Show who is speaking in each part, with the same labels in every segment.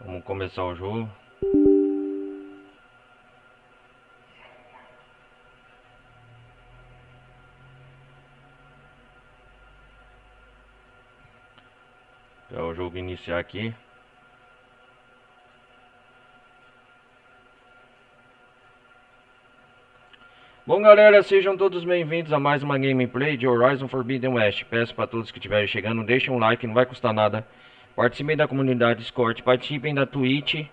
Speaker 1: Vamos começar o jogo. É o jogo iniciar aqui. Bom, galera, sejam todos bem-vindos a mais uma gameplay de Horizon Forbidden West. Peço para todos que estiverem chegando, deixem um like, não vai custar nada. Participem da comunidade Discord, participem da Twitch.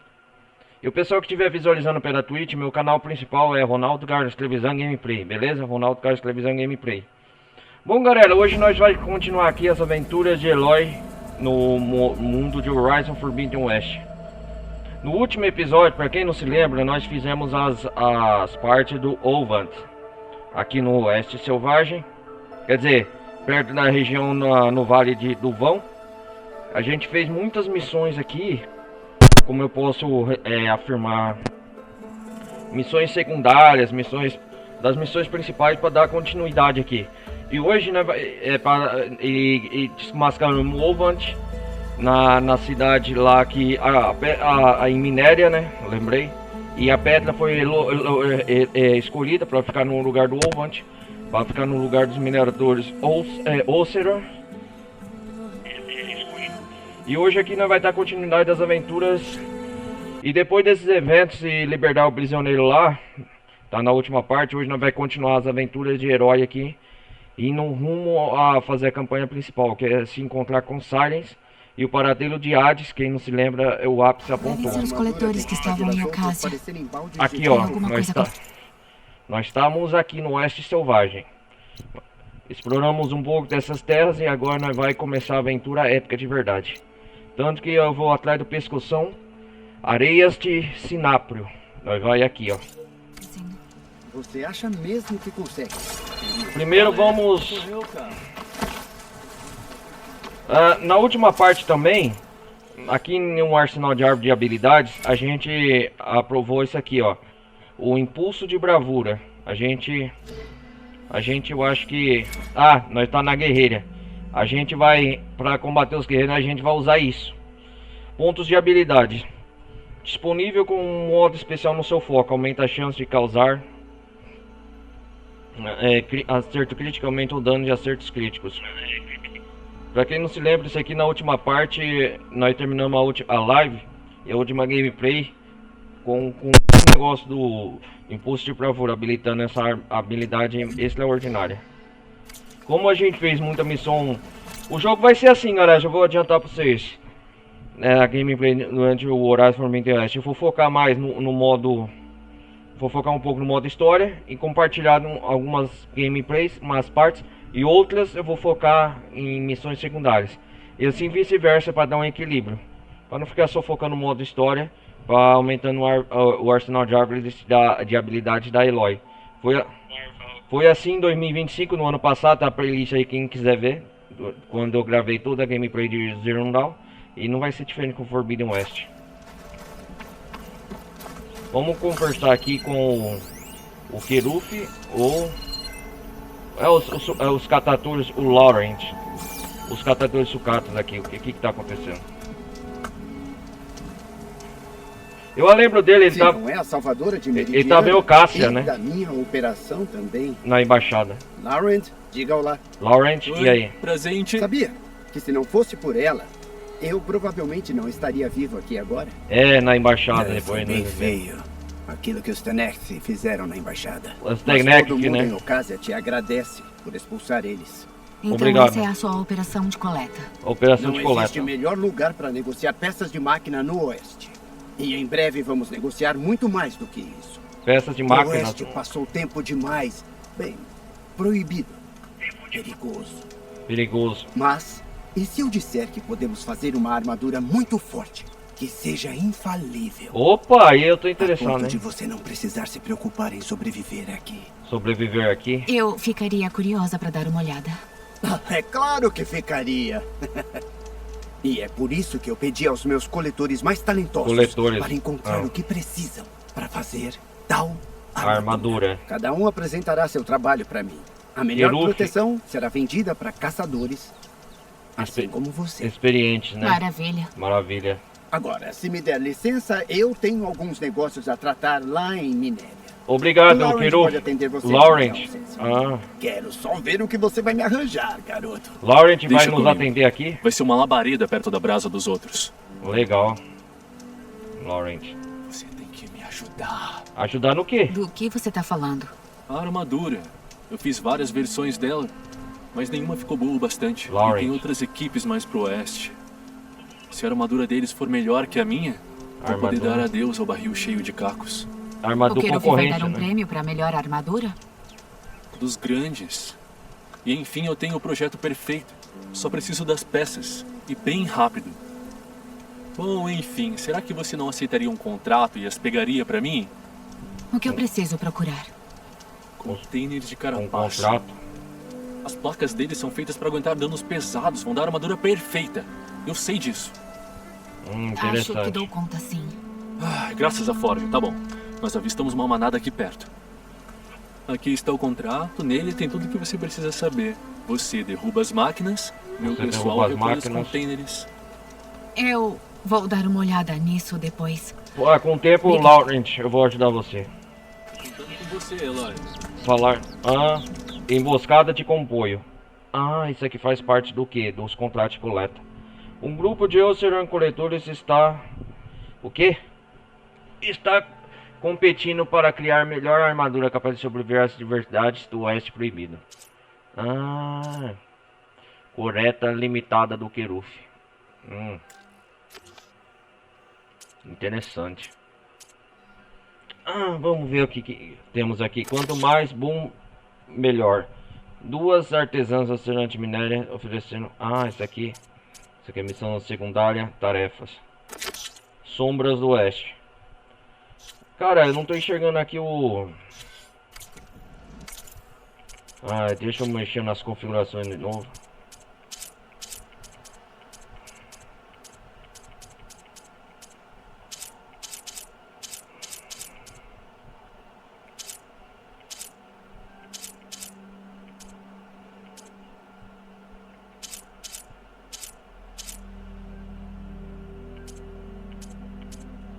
Speaker 1: E o pessoal que estiver visualizando pela Twitch, meu canal principal é Ronaldo Carlos Televisão Gameplay, beleza? Ronaldo Carlos Televisão Gameplay. Bom, galera, hoje nós vamos continuar aqui as aventuras de Aloy no mundo de Horizon Forbidden West. No último episódio, para quem não se lembra, nós fizemos as partes do Ovant, aqui no Oeste Selvagem, quer dizer, perto da região no Vale do Vão. A gente fez muitas missões aqui, como eu posso afirmar, missões secundárias, das missões principais para dar continuidade aqui. E hoje, né, desmascaramos o Ovant na cidade lá que em Minéria, né? Lembrei. E a pedra foi escolhida para ficar no lugar do Ovant, para ficar no lugar dos mineradores Ocera. E hoje aqui nós vai dar continuidade das aventuras. E depois desses eventos e libertar o prisioneiro lá, tá na última parte. Hoje nós vai continuar as aventuras de herói aqui, indo rumo a fazer a campanha principal, que é se encontrar com Silence. E o paradeiro de Hades, quem não se lembra, o ápice apontou.
Speaker 2: Devem ser os coletores que estavam em Acácia.
Speaker 1: Aqui, ó, nós estamos aqui no Oeste Selvagem. Exploramos um pouco dessas terras e agora nós vai começar a aventura épica de verdade. Tanto que eu vou atrás do pescoção, Areias de Sináprio. Nós vai aqui, ó.
Speaker 3: Você acha mesmo que consegue?
Speaker 1: Primeiro vamos... na última parte também, aqui no arsenal de árvore de habilidades, a gente aprovou isso aqui, ó, o impulso de bravura. A gente eu acho que, nós tá na guerreira. A gente vai, para combater os guerreiros, a gente vai usar isso. Pontos de habilidade disponível com um modo especial no seu foco, aumenta a chance de causar acerto crítico, aumenta o dano de acertos críticos. Pra quem não se lembra, isso aqui na última parte, nós terminamos a live e a última gameplay com o negócio do impulso de bravura, habilitando essa habilidade extraordinária. Como a gente fez muita missão, o jogo vai ser assim, galera, já vou adiantar pra vocês. A gameplay durante o Horizon Forbidden West, eu vou focar mais no modo... Vou focar um pouco no modo história e compartilhar algumas gameplays, umas partes. E outras eu vou focar em missões secundárias. E assim vice-versa, para dar um equilíbrio. Para não ficar só focando no modo história, para aumentando o arsenal de árvores de habilidade da Aloy. Foi assim em 2025, no ano passado, tá a playlist aí quem quiser ver. Quando eu gravei toda a gameplay de Zero Dawn. E não vai ser diferente com Forbidden West. Vamos conversar aqui com o Keruf ou... os catadores, o Laurent. Os catadores sucatas aqui. O que tá acontecendo? Eu lembro dele, ele tá...
Speaker 3: não é a salvadora de Meridiana,
Speaker 1: ele tá bem o Cássia, né?
Speaker 3: Da minha operação também.
Speaker 1: Na embaixada.
Speaker 3: Laurent, diga olá.
Speaker 1: Laurent, e aí?
Speaker 4: Presente.
Speaker 3: Sabia que se não fosse por ela, eu provavelmente não estaria vivo aqui agora?
Speaker 1: Na embaixada depois.
Speaker 5: Foi bem feio. Aquilo que os Tenexi fizeram na embaixada.
Speaker 1: Os
Speaker 3: Mas
Speaker 1: Tenexi,
Speaker 3: todo mundo
Speaker 1: né?
Speaker 3: em Ocásia te agradece por expulsar eles.
Speaker 2: Então
Speaker 1: Obrigado.
Speaker 2: essa é a sua operação de coleta.
Speaker 1: Operação
Speaker 3: Não
Speaker 1: de coleta.
Speaker 3: existe melhor lugar para negociar peças de máquina no Oeste. E em breve vamos negociar muito mais do que isso.
Speaker 1: Peças de
Speaker 3: O
Speaker 1: máquina.
Speaker 3: Oeste passou tempo demais, bem, proibido, perigoso.
Speaker 1: Perigoso.
Speaker 3: Mas, e se eu disser que podemos fazer uma armadura muito forte, que seja infalível?
Speaker 1: Opa, aí eu tô
Speaker 5: A
Speaker 1: interessado,
Speaker 5: ponto
Speaker 1: né?
Speaker 5: de você não precisar se preocupar em sobreviver aqui.
Speaker 1: Sobreviver aqui.
Speaker 2: Eu ficaria curiosa para dar uma olhada.
Speaker 3: É claro que ficaria. E é por isso que eu pedi aos meus coletores mais talentosos para encontrar o que precisam para fazer tal
Speaker 1: Armadura.
Speaker 3: Cada um apresentará seu trabalho para mim. A melhor
Speaker 1: Keruf.
Speaker 3: proteção será vendida para caçadores, assim como você.
Speaker 1: Experientes, né?
Speaker 2: Maravilha.
Speaker 1: Maravilha.
Speaker 3: Agora, se me der licença, eu tenho alguns negócios a tratar lá em Minéria.
Speaker 1: Obrigado,
Speaker 3: Laurent
Speaker 1: Quero.
Speaker 3: pode atender você.
Speaker 1: Laurent. Ah.
Speaker 3: Quero só ver o que você vai me arranjar, garoto.
Speaker 1: Laurent vai
Speaker 4: Deixa
Speaker 1: nos
Speaker 4: comigo.
Speaker 1: atender aqui?
Speaker 4: Vai ser uma labareda perto da brasa dos outros.
Speaker 1: Legal. Laurent.
Speaker 4: Você tem que me ajudar.
Speaker 1: Ajudar no quê?
Speaker 2: Do que você tá falando?
Speaker 4: A armadura. Eu fiz várias versões dela, mas nenhuma ficou boa o bastante.
Speaker 1: Laurent.
Speaker 4: E tem outras equipes mais pro oeste. Se a armadura deles for melhor que a minha, vou poder
Speaker 1: Armadura.
Speaker 4: dar adeus ao barril cheio de cacos.
Speaker 2: O
Speaker 1: Armadura
Speaker 2: Queruf vai
Speaker 1: concorrência,
Speaker 2: dar um
Speaker 1: né?
Speaker 2: prêmio pra melhor armadura?
Speaker 4: Dos grandes. E enfim eu tenho o projeto perfeito. Só preciso das peças. E bem rápido. Bom, enfim, será que você não aceitaria um contrato e as pegaria pra mim?
Speaker 2: O que eu preciso procurar?
Speaker 4: Containers de
Speaker 1: Um
Speaker 4: carapaça.
Speaker 1: contrato.
Speaker 4: As placas deles são feitas pra aguentar danos pesados, vão dar a armadura perfeita. Eu sei disso.
Speaker 2: Acho que
Speaker 1: Interessante.
Speaker 2: dou conta sim.
Speaker 4: Ah, graças a Forge, tá bom. Nós avistamos uma manada aqui perto. Aqui está o contrato, nele tem tudo que você precisa saber. Você derruba as máquinas, meu
Speaker 1: Você derruba
Speaker 4: pessoal
Speaker 1: as
Speaker 4: recolhe os
Speaker 1: máquinas.
Speaker 4: containers.
Speaker 2: Eu vou dar uma olhada nisso depois.
Speaker 1: Ah, com o tempo,
Speaker 2: Obrigado.
Speaker 1: Laurent, eu vou ajudar você.
Speaker 4: Contando com você, Eloy.
Speaker 1: Falar. Ah, emboscada de comboio. Ah, isso aqui faz parte do quê? Dos contratos de coleta. Um grupo de Ocean coletores está... O quê? Está competindo para criar melhor armadura capaz de sobreviver às diversidades do Oeste Proibido. Ah, coleta limitada do Queruf. Interessante. Ah, vamos ver o que temos aqui. Quanto mais boom, melhor. Duas artesãs oceanante minéria oferecendo... Ah, isso aqui é missão secundária, tarefas. Sombras do Oeste. Cara, eu não tô enxergando aqui o... Ah, deixa eu mexer nas configurações de novo.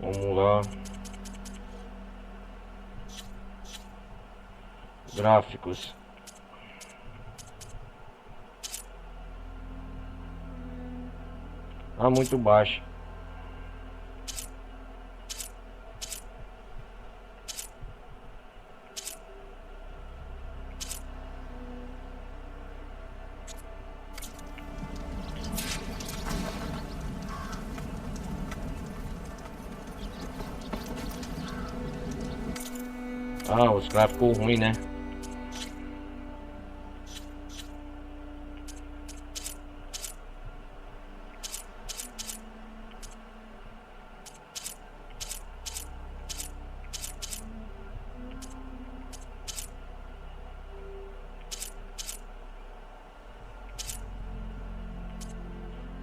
Speaker 1: Vamos lá. Gráficos. Ah, muito baixo. Ah, os gráficos ruins, né?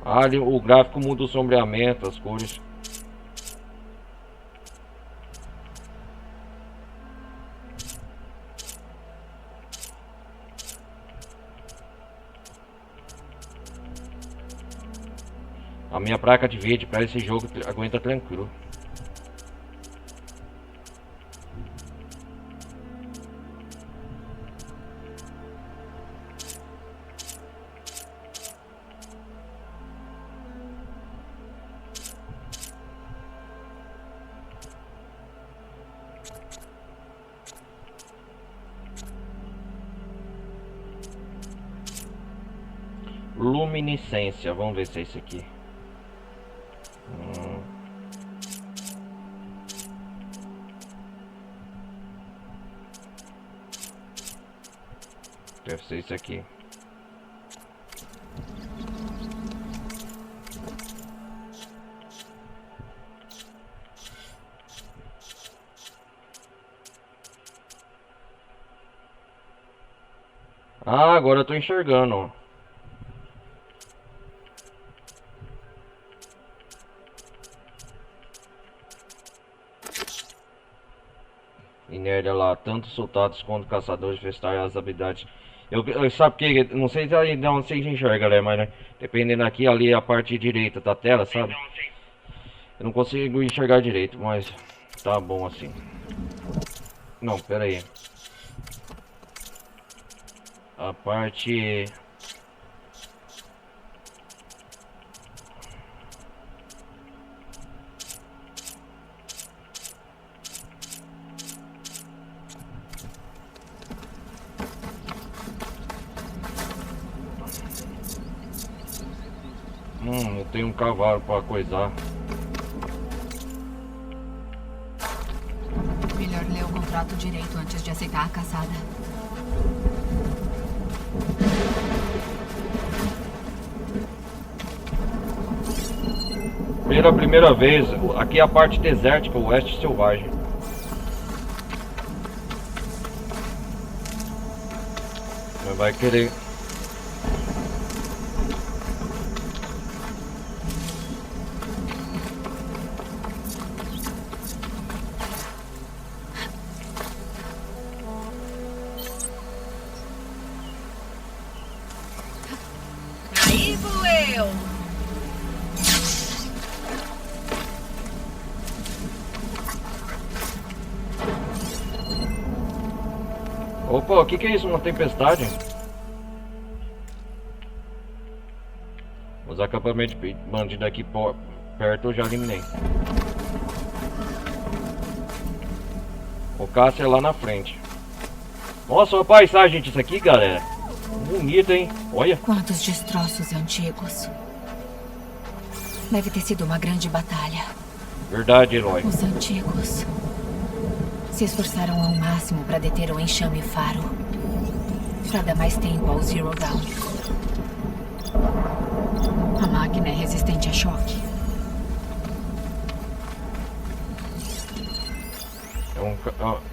Speaker 1: Ah, o gráfico muda o sombreamento, as cores. A minha placa de vídeo para esse jogo aguenta tranquilo. Luminescência, vamos ver se é esse aqui. Deve ser isso aqui. Ah, agora eu tô enxergando, ó. Inérdia lá, tanto soldados quanto caçadores festar as habilidades. Eu sabe que não sei se aí não sei se enxerga, né, mas né, dependendo aqui ali a parte direita da tela, sabe? Eu não consigo enxergar direito, mas tá bom assim. Não, pera aí. A parte... não tem um cavalo pra coisar.
Speaker 2: Melhor ler o contrato direito antes de aceitar a caçada.
Speaker 1: Pela primeira vez, aqui é a parte desértica, o oeste selvagem. Mas vai querer...
Speaker 2: Aí vou eu!
Speaker 1: Opa, o que é isso? Uma tempestade? Os acampamentos bandidos aqui perto eu já eliminei. O Cássio é lá na frente. Nossa, uma paisagem, gente, isso aqui, galera. Bonito, hein? Olha.
Speaker 2: Quantos destroços antigos. Deve ter sido uma grande batalha.
Speaker 1: Verdade, herói.
Speaker 2: Os antigos se esforçaram ao máximo para deter o enxame Faro. Para dar mais tempo ao Zero Dawn. A máquina é resistente a choque.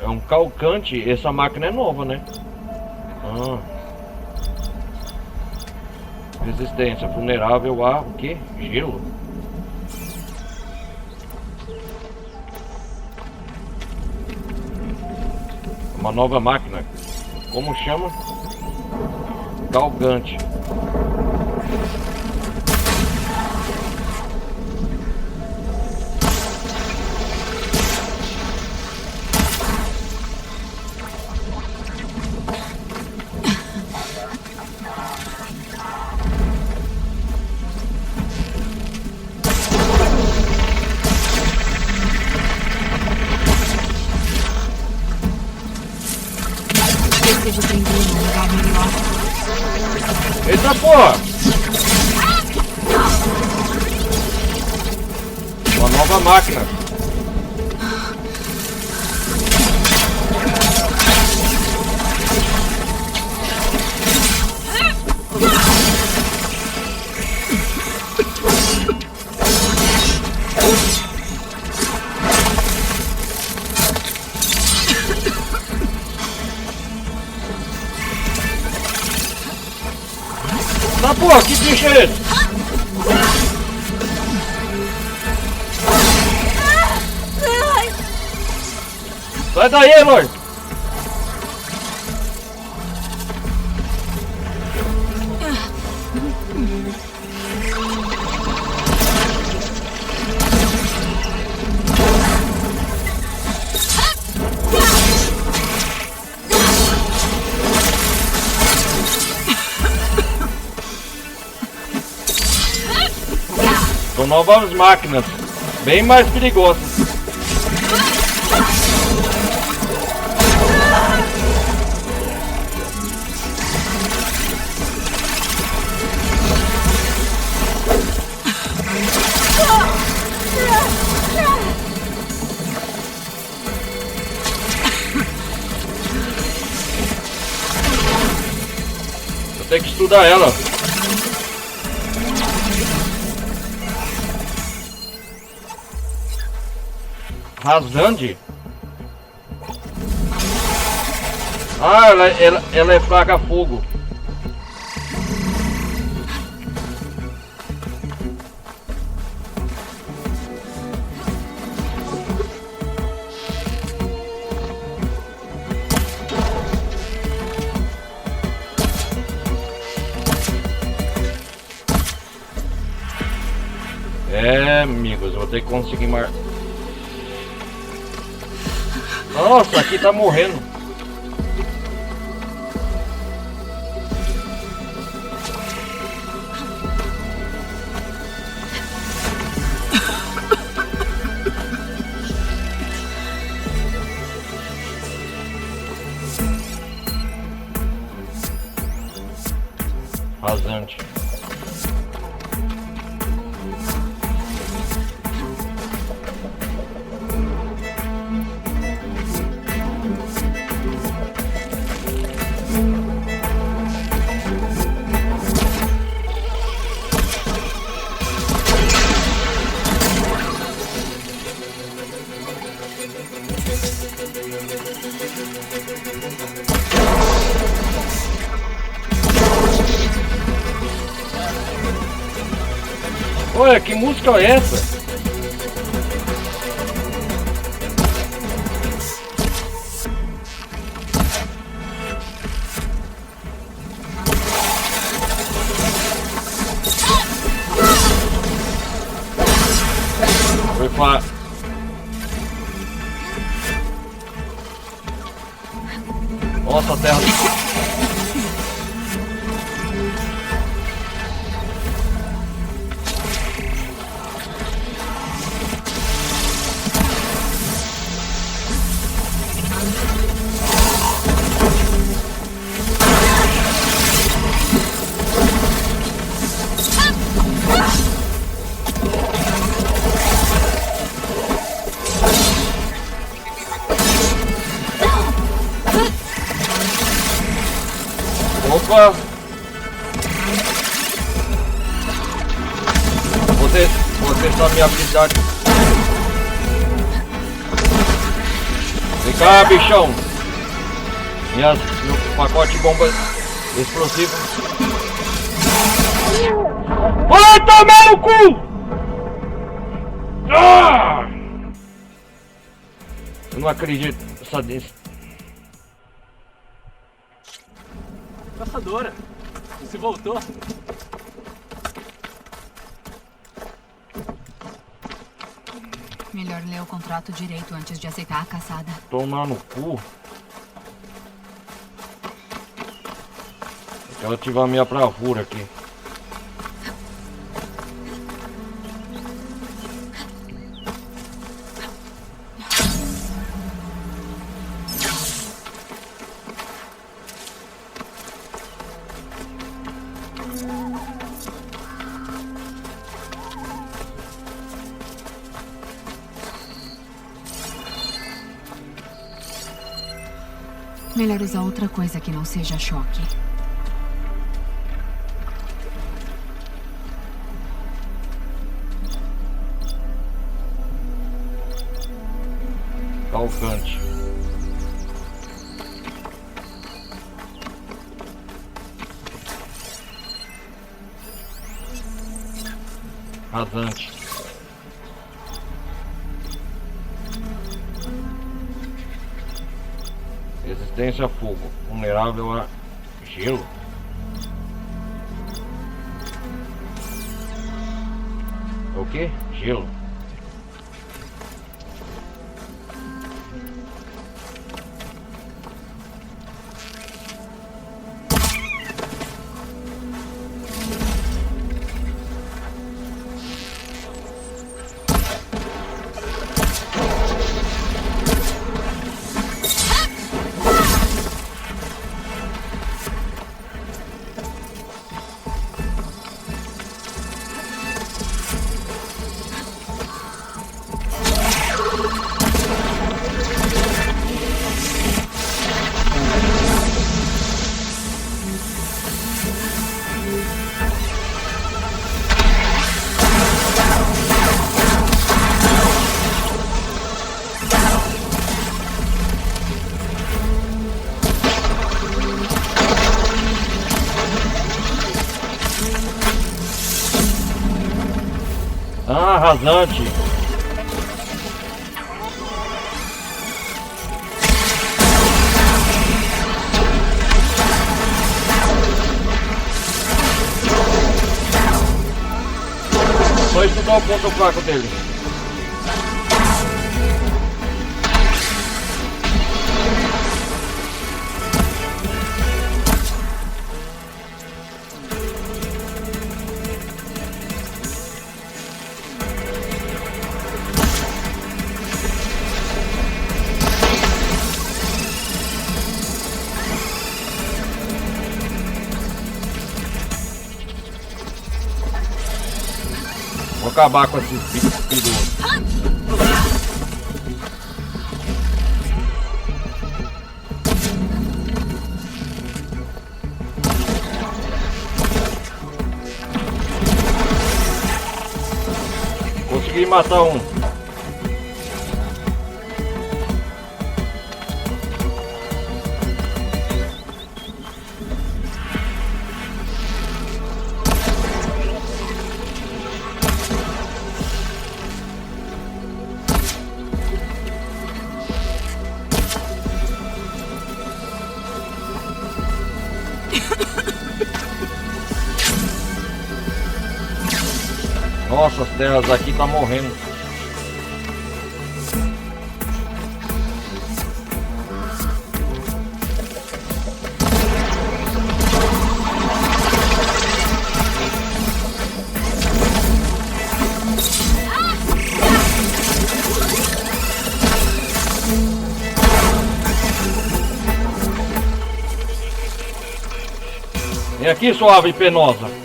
Speaker 1: É um calcante. Essa máquina é nova, né? Resistência vulnerável a o que? Gelo. Uma nova máquina. Como chama? Calcante.
Speaker 2: Preciso prender num lugar melhor.
Speaker 1: Eita porra! Uma nova máquina. Tá porra, que bicho é esse? Sai daí, Eloy! São novas máquinas, bem mais perigosas. Eu tenho que estudar ela. Rasande? Ah, ela é fraca a fogo. É, amigos, vou ter que conseguir mar... Nossa, aqui tá morrendo. Rasante. Olha, que música é essa? Foi pra... Nossa, a terra... Opa! Vou testar minha habilidade. Vem cá, bichão! Meu pacote de bomba explosiva. Vai tomar no cu! Ah! Eu não acredito nessa desse.
Speaker 4: Caçadora, você voltou?
Speaker 2: Melhor ler o contrato direito antes de aceitar a caçada.
Speaker 1: Tomar no cu. Eu quero ativar minha bravura aqui.
Speaker 2: Melhor usar outra coisa que não seja choque.
Speaker 1: Calcante. Rasante. Resistência a fogo. Vulnerável a gelo. O que? Gelo. Ah, rasante. Só estudar o ponto fraco dele. acabar com esses bichos perigosos. Consegui matar um. Nossa, as terras aqui tá morrendo. Vem aqui, sua ave penosa.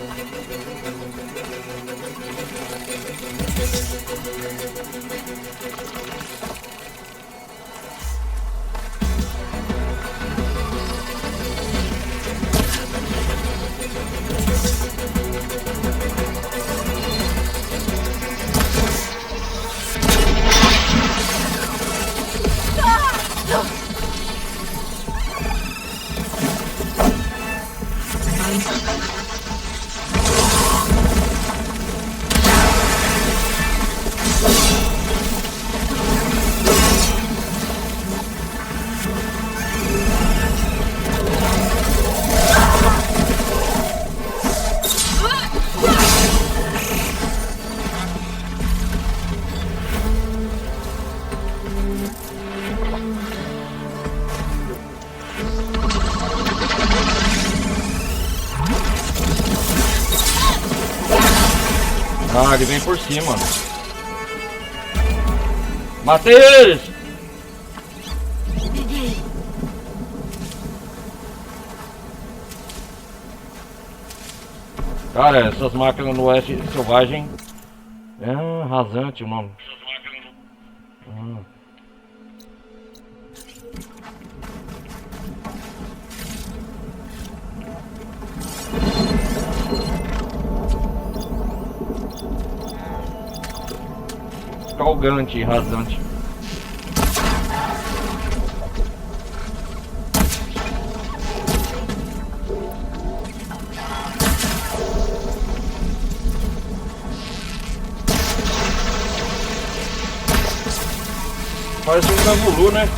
Speaker 1: Ah, ele vem por cima. Matei eles! Cara, essas máquinas no Oeste Selvagem é rasante o nome. Calgante e rasante. Parece um canguru, né?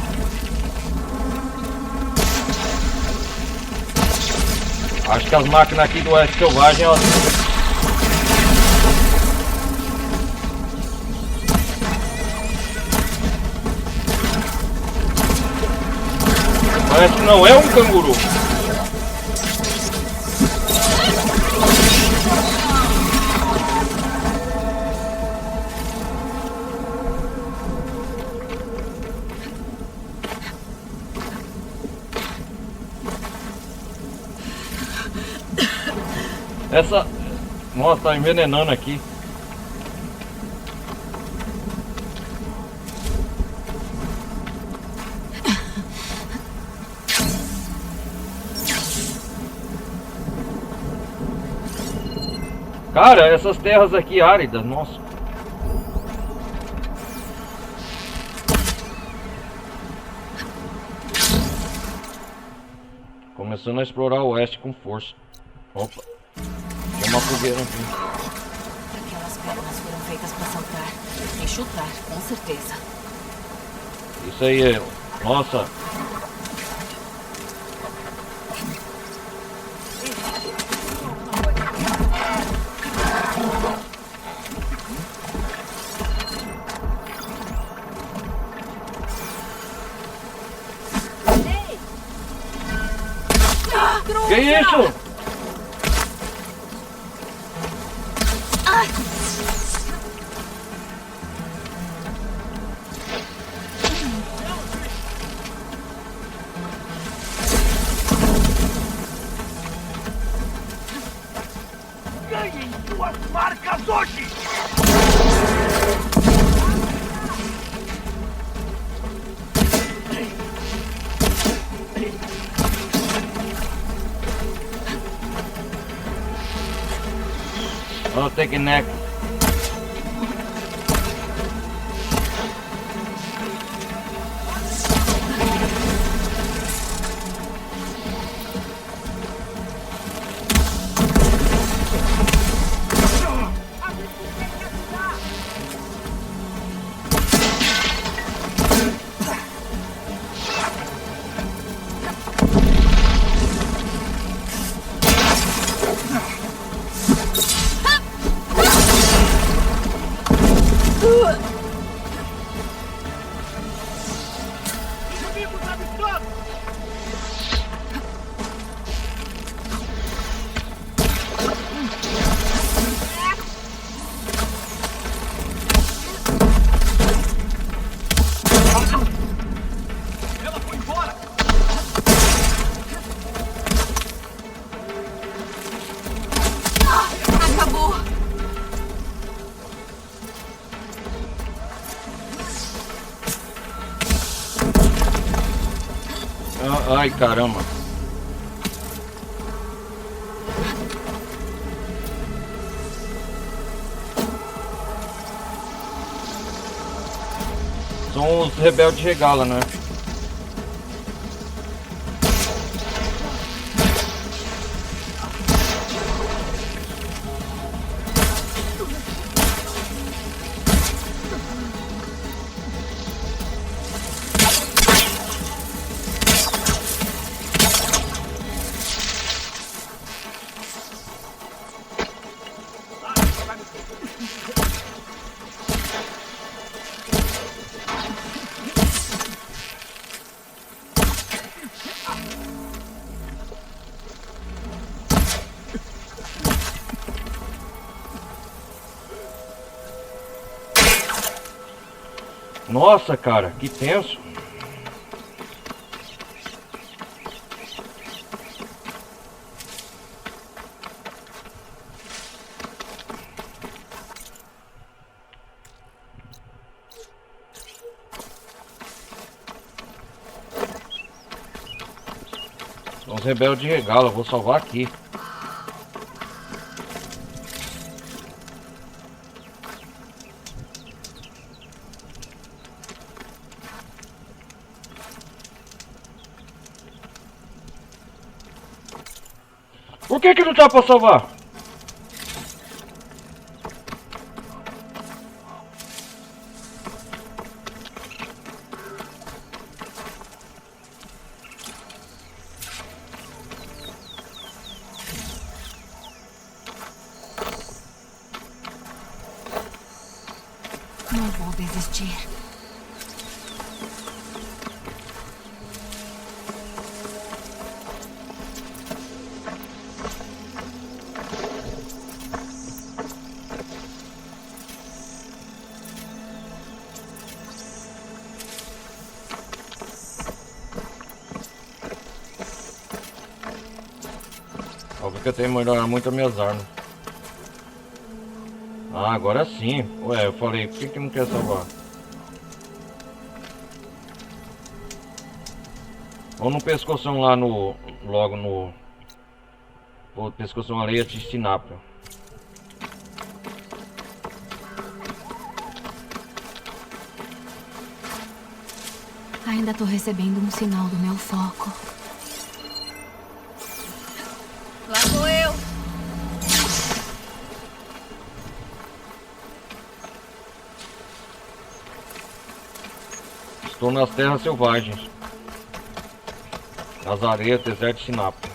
Speaker 1: Acho que as máquinas aqui do Oeste Selvagem, elas... Parece que não é um canguru. Essa... Nossa, tá envenenando aqui. Cara, essas terras aqui áridas, nossa. Começando a explorar o oeste com força. Opa, tem uma fogueira aqui.
Speaker 2: Aquelas pernas foram feitas para saltar e chutar, com certeza.
Speaker 1: Isso aí é... Nossa. Que isso?
Speaker 3: Ganhem suas marcas hoje!
Speaker 1: neck, neck. Ai, caramba. São os rebeldes de regala, né? Nossa, cara, que tenso. São os rebeldes de regalo, eu vou salvar aqui. Por que não dá pra salvar?
Speaker 2: Não vou desistir.
Speaker 1: Óbvio que eu tenho que melhorar muito as minhas armas. Ah, agora sim. Ué, eu falei, por que não quer salvar? Vamos no pescoção lá no... Logo no... O pescoção areia de Sinápio.
Speaker 2: Ainda tô recebendo um sinal do meu foco. Lá vou eu.
Speaker 1: Estou nas terras selvagens. Nas areias, deserto de Sinápio.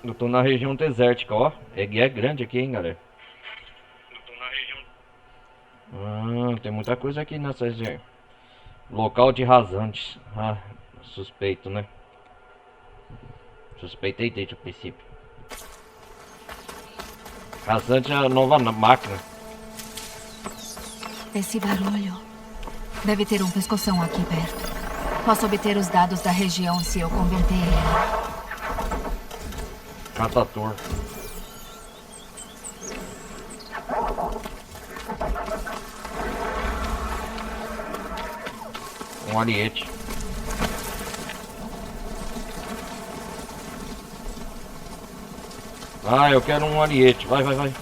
Speaker 1: Eu tô na região desértica, ó. É grande aqui, hein, galera. Tem muita coisa aqui nessa região. Local de rasantes. Ah, suspeito, né? Suspeitei desde o princípio. Rasante é a nova máquina.
Speaker 2: Esse barulho deve ter um pescoção aqui perto. Posso obter os dados da região se eu converter ele.
Speaker 1: Catator. Um ariete. Ah, eu quero um ariete. Vai, vai, vai.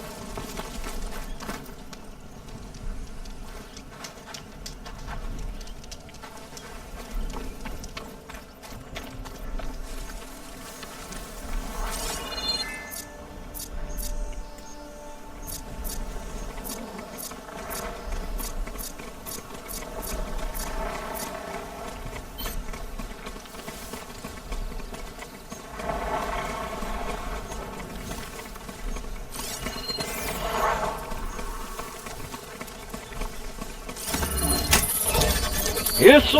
Speaker 1: Isso!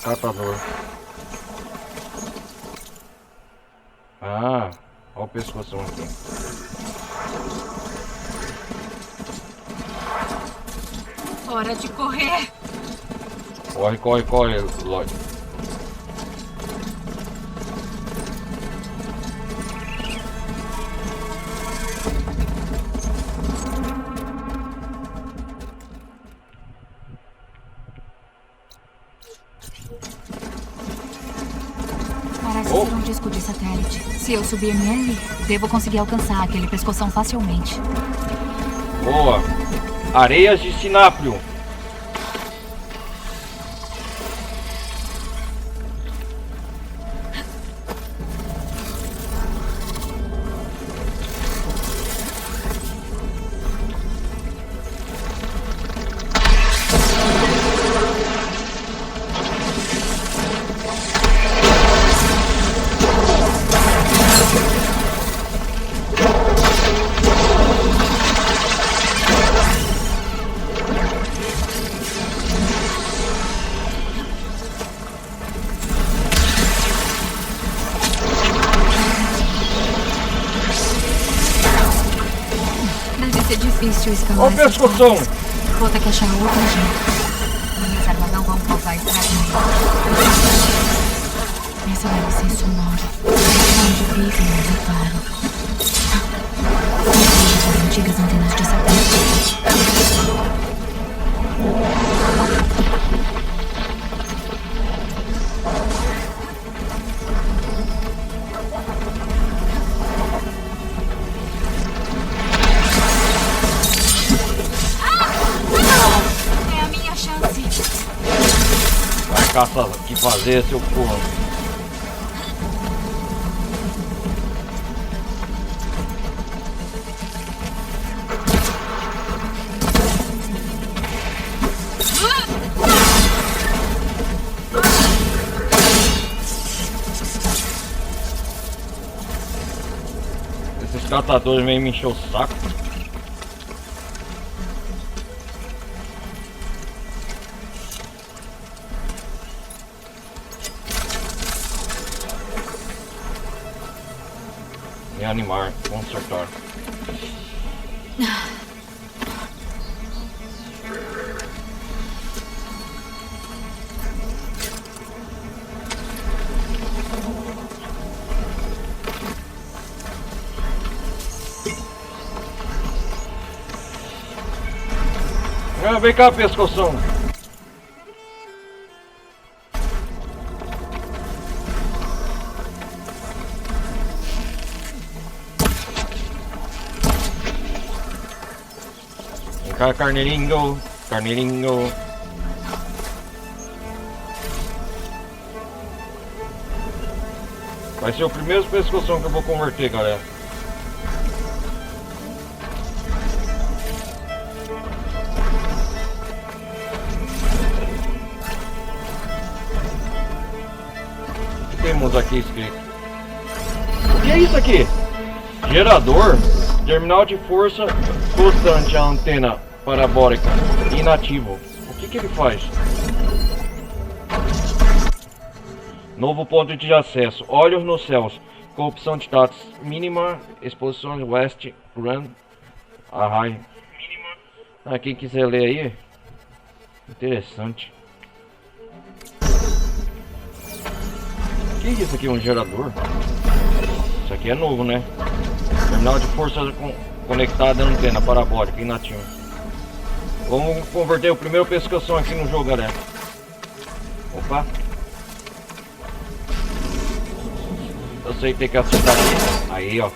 Speaker 1: Catador. Ah, olha o pescoço aqui.
Speaker 2: Hora de correr.
Speaker 1: Corre, corre, corre, Lloyd.
Speaker 2: Parece ser um disco de satélite. Se eu subir nele, devo conseguir alcançar aquele pescoção facilmente.
Speaker 1: Boa! Areias de Sináprio.
Speaker 2: Difícil escalar.
Speaker 1: Olha o pescoção!
Speaker 2: Vou ter que achar outra gente. Minhas armas não vão causar estrago nenhum. Essa deve ser sonora. Onde vivem, reparo. As antigas antenas de satélite.
Speaker 1: Caça que fazer, seu corno. Esses catadores vêm me encher o saco. Animar, consertar. Ah, vem cá, pescoção. Carneirinho, carneirinho. Vai ser o primeiro pescoção que eu vou converter, galera. O que temos aqui escrito? O que é isso aqui? Gerador? Terminal de força constante a antena parabólica inativo. O que ele faz? Novo ponto de acesso. Olhos nos céus. Com opção de status mínima. Exposição West Run. Arrai. Ah, quem quiser ler aí. Interessante. O que é isso aqui? Um gerador? Isso aqui é novo, né? Terminal de força conectada à antena parabólica inativo. Vamos converter o primeiro pescoção aqui no jogo, galera. Opa. Eu sei que tem que acertar aqui. Aí, ó.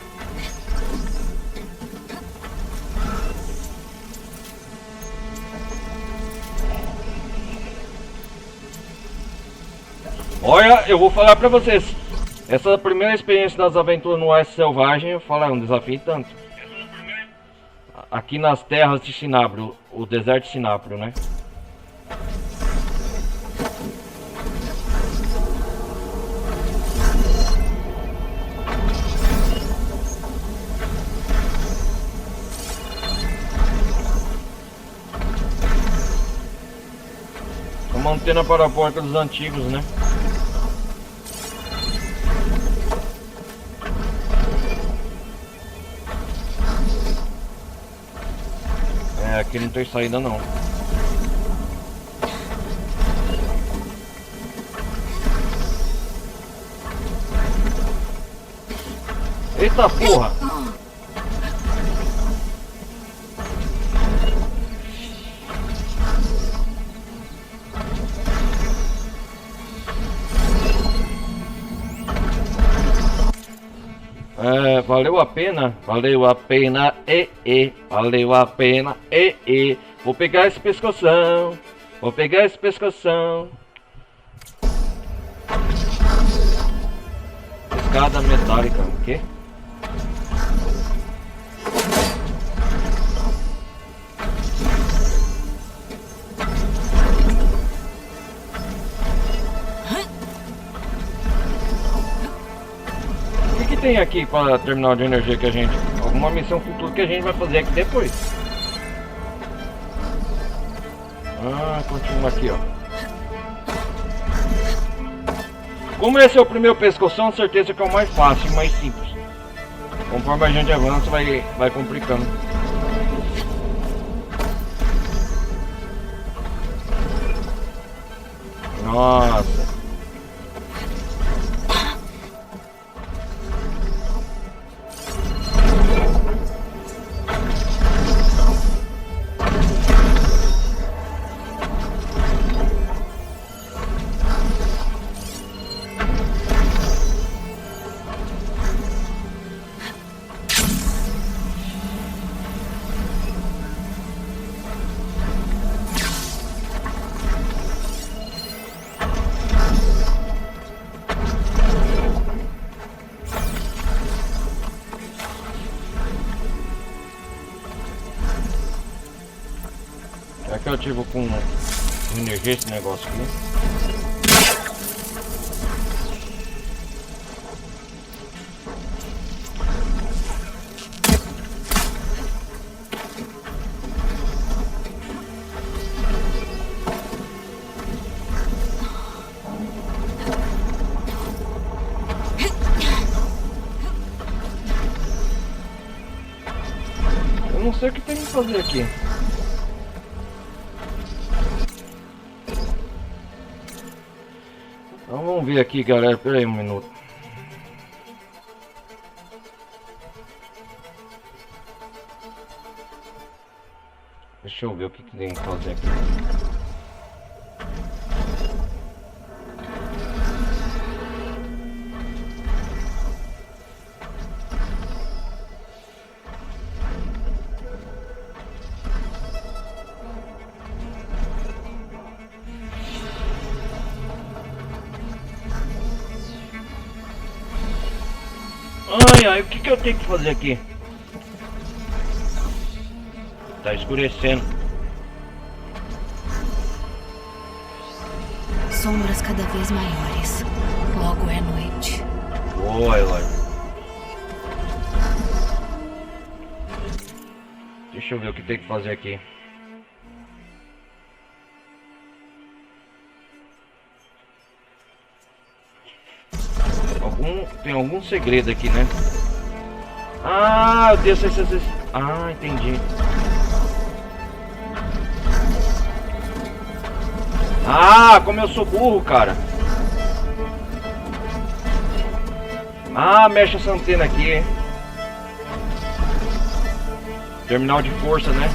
Speaker 1: Olha, eu vou falar pra vocês. Essa primeira experiência das aventuras no Oeste Selvagem, eu falo, é um desafio tanto. Aqui nas terras de Cinabro, o deserto de Cinabro, né? Uma antena parabólica dos antigos, né? É, aqui não tem saída não. Eita porra! É, valeu a pena, valeu a pena, valeu a pena, Vou pegar esse pescoção, vou pegar esse pescoção. Escada metálica, o quê? O que tem aqui para terminal de energia que a gente... Alguma missão futura que a gente vai fazer aqui depois. Ah, continua aqui, ó. Como esse é o primeiro pescoção, certeza que é o mais fácil e mais simples. Conforme a gente avança, vai complicando. Nossa. É que eu ativo com energia esse negócio aqui. Eu não sei o que tem que fazer aqui. Então vamos ver aqui, galera. Pera aí um minuto. Deixa eu ver o que tem que fazer aqui. Ai, o que eu tenho que fazer aqui? Tá escurecendo.
Speaker 2: Sombras cada vez maiores. Logo é noite.
Speaker 1: Boa, Eloy. Deixa eu ver o que tem que fazer aqui. Tem algum segredo aqui, né? Ah, eu tenho esse... Ah, entendi. Ah, como eu sou burro, cara. Ah, mexe essa antena aqui, hein? Terminal de força, né?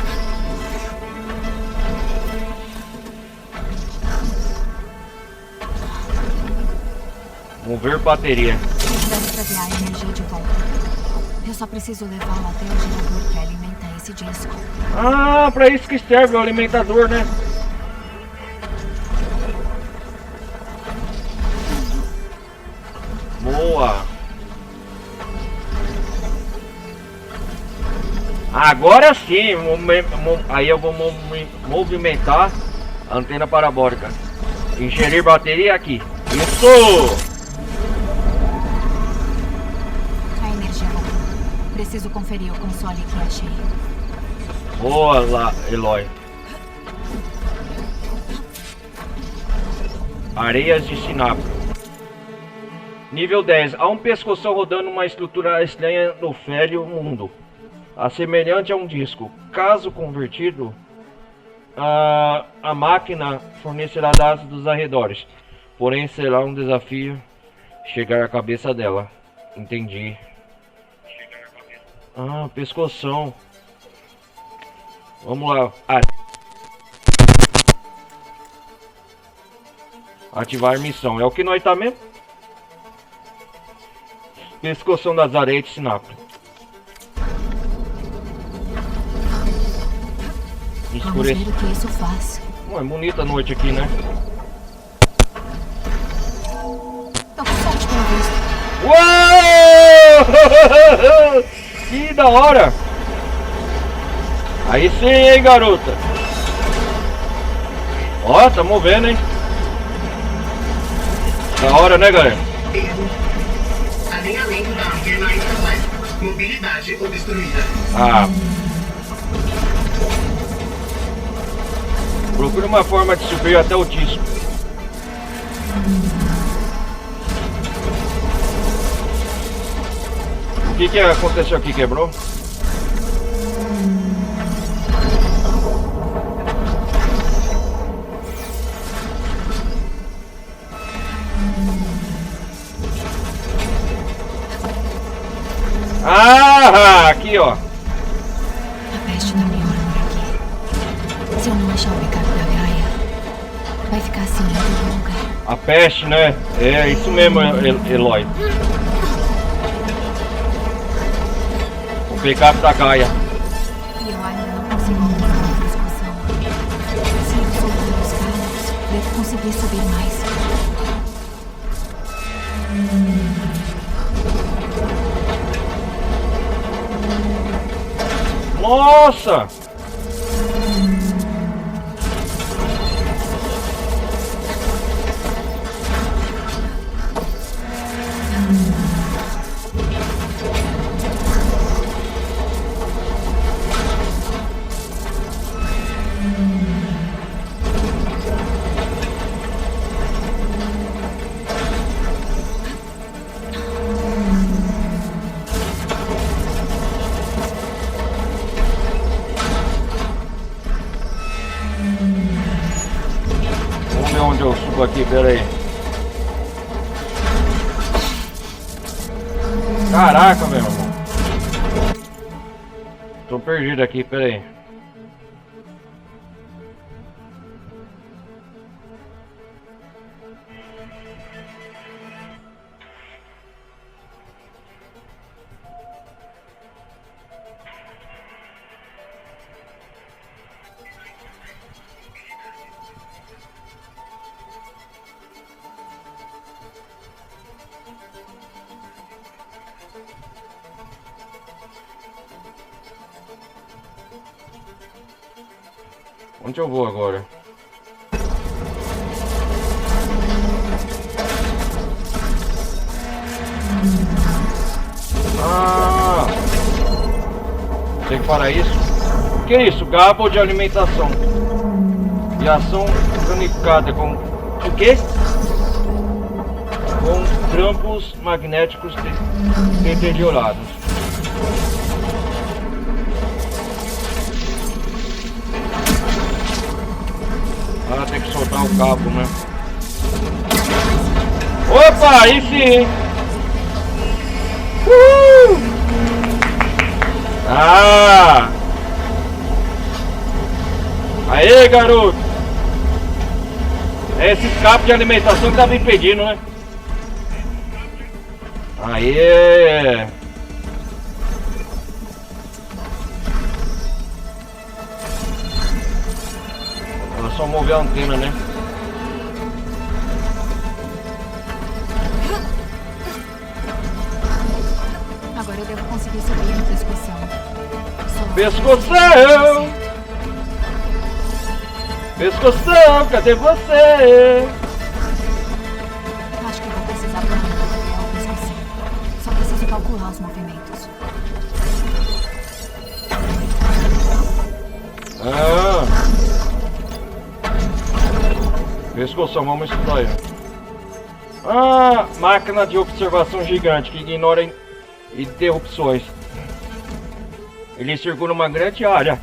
Speaker 1: Mover bateria.
Speaker 2: Deve trazer a energia de volta. Eu só preciso levá-la até o gerador que alimenta esse disco.
Speaker 1: Ah, pra isso que serve o alimentador, né? Boa. Agora sim, aí eu vou movimentar a antena parabólica. Ingerir bateria aqui. Isso!
Speaker 2: A energia voltou. Preciso conferir o console que achei.
Speaker 1: Boa lá, Eloy. Areias de Sinap. Nível 10. Há um pescoção rodando uma estrutura estranha no velho mundo. Semelhante a um disco. Caso convertido, a máquina fornecerá dados dos arredores. Porém, será um desafio chegar à cabeça dela. Entendi. Ah, pescoção. Vamos lá. Ativar missão. É o que nós tá mesmo? Pescoção das areias de Sinap.
Speaker 2: Vamos ver o que isso faz.
Speaker 1: É bonita a noite aqui, né?
Speaker 2: Tô com sorte pelo visto.
Speaker 1: Uou! Que da hora! Aí sim, hein, garota? Ó, tá movendo, hein? Da hora, né, galera?
Speaker 6: Alinhamento da antena incompleto. Mobilidade obstruída.
Speaker 1: Ah. Procure uma forma de subir até o disco. O que aconteceu aqui? Quebrou? Ah, aqui ó.
Speaker 2: A peste não me olha por aqui. Se eu não achar o backup da Gaia, vai ficar assim em todo lugar.
Speaker 1: A peste, né? É isso mesmo, Eloy. O backup da Gaia.
Speaker 2: E eu ainda não consigo aumentar a discussão. Se eu soltar os cabos, devo conseguir subir mais.
Speaker 1: Nossa! Vamos ver onde eu subo aqui, pera aí. Caraca, meu irmão. Tô perdido aqui, pera aí. Onde eu vou agora? Ah! Tem que parar isso? O que é isso? Gabo de alimentação. E ação planificada com... O quê? Com trampos magnéticos deteriorados. Ah, tem que soltar o cabo, né? Opa, aí sim! Ah! Aê, garoto! É esse escape de alimentação que tá me impedindo, né? Aê! É só mover a antena, né?
Speaker 2: Agora eu devo conseguir subir no pescoção.
Speaker 1: Pescoção! Pescoção, cadê você?
Speaker 2: Acho que vou precisar planejar o pescoção. Só preciso calcular os movimentos.
Speaker 1: Pescoção, vamos estudar aí. Máquina de observação gigante que ignora interrupções. Ele circula uma grande área,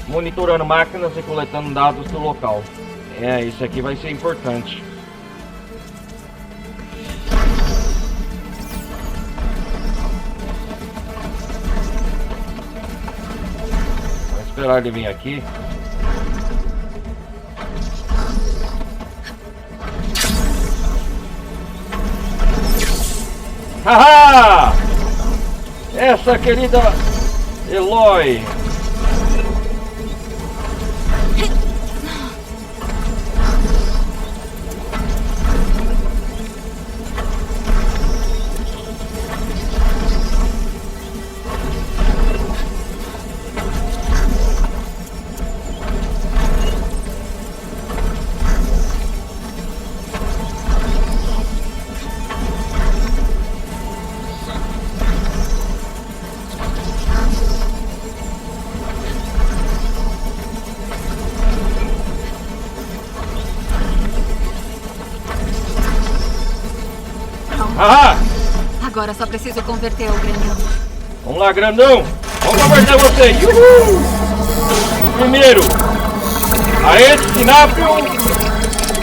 Speaker 1: monitorando máquinas e coletando dados do local. Isso aqui vai ser importante. Vou esperar ele vir aqui. Haha! Essa querida Eloy.
Speaker 2: Agora só preciso converter o grandão.
Speaker 1: Vamos lá, grandão. Vamos converter você. Uhul! O primeiro. A esse sinápio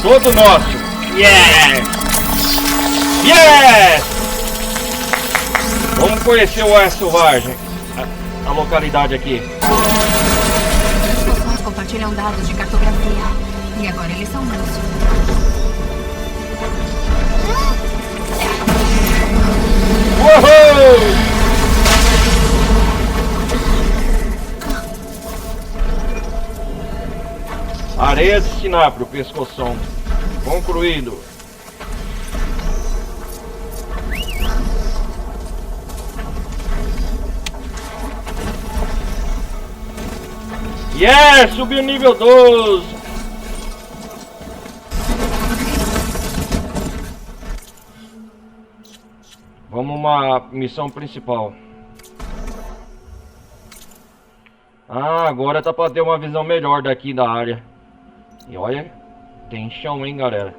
Speaker 1: todo nosso. Yes! Yes! Vamos conhecer o Oeste Selvagem. A localidade aqui.
Speaker 2: Os poções compartilham dados de cartografia. E agora eles são meus.
Speaker 1: Uhul! Areia de sináprio, pescoção. Concluído. Yes! Subiu nível 12. Vamos uma missão principal. Agora tá pra ter uma visão melhor daqui da área. E olha, tem chão, hein, galera.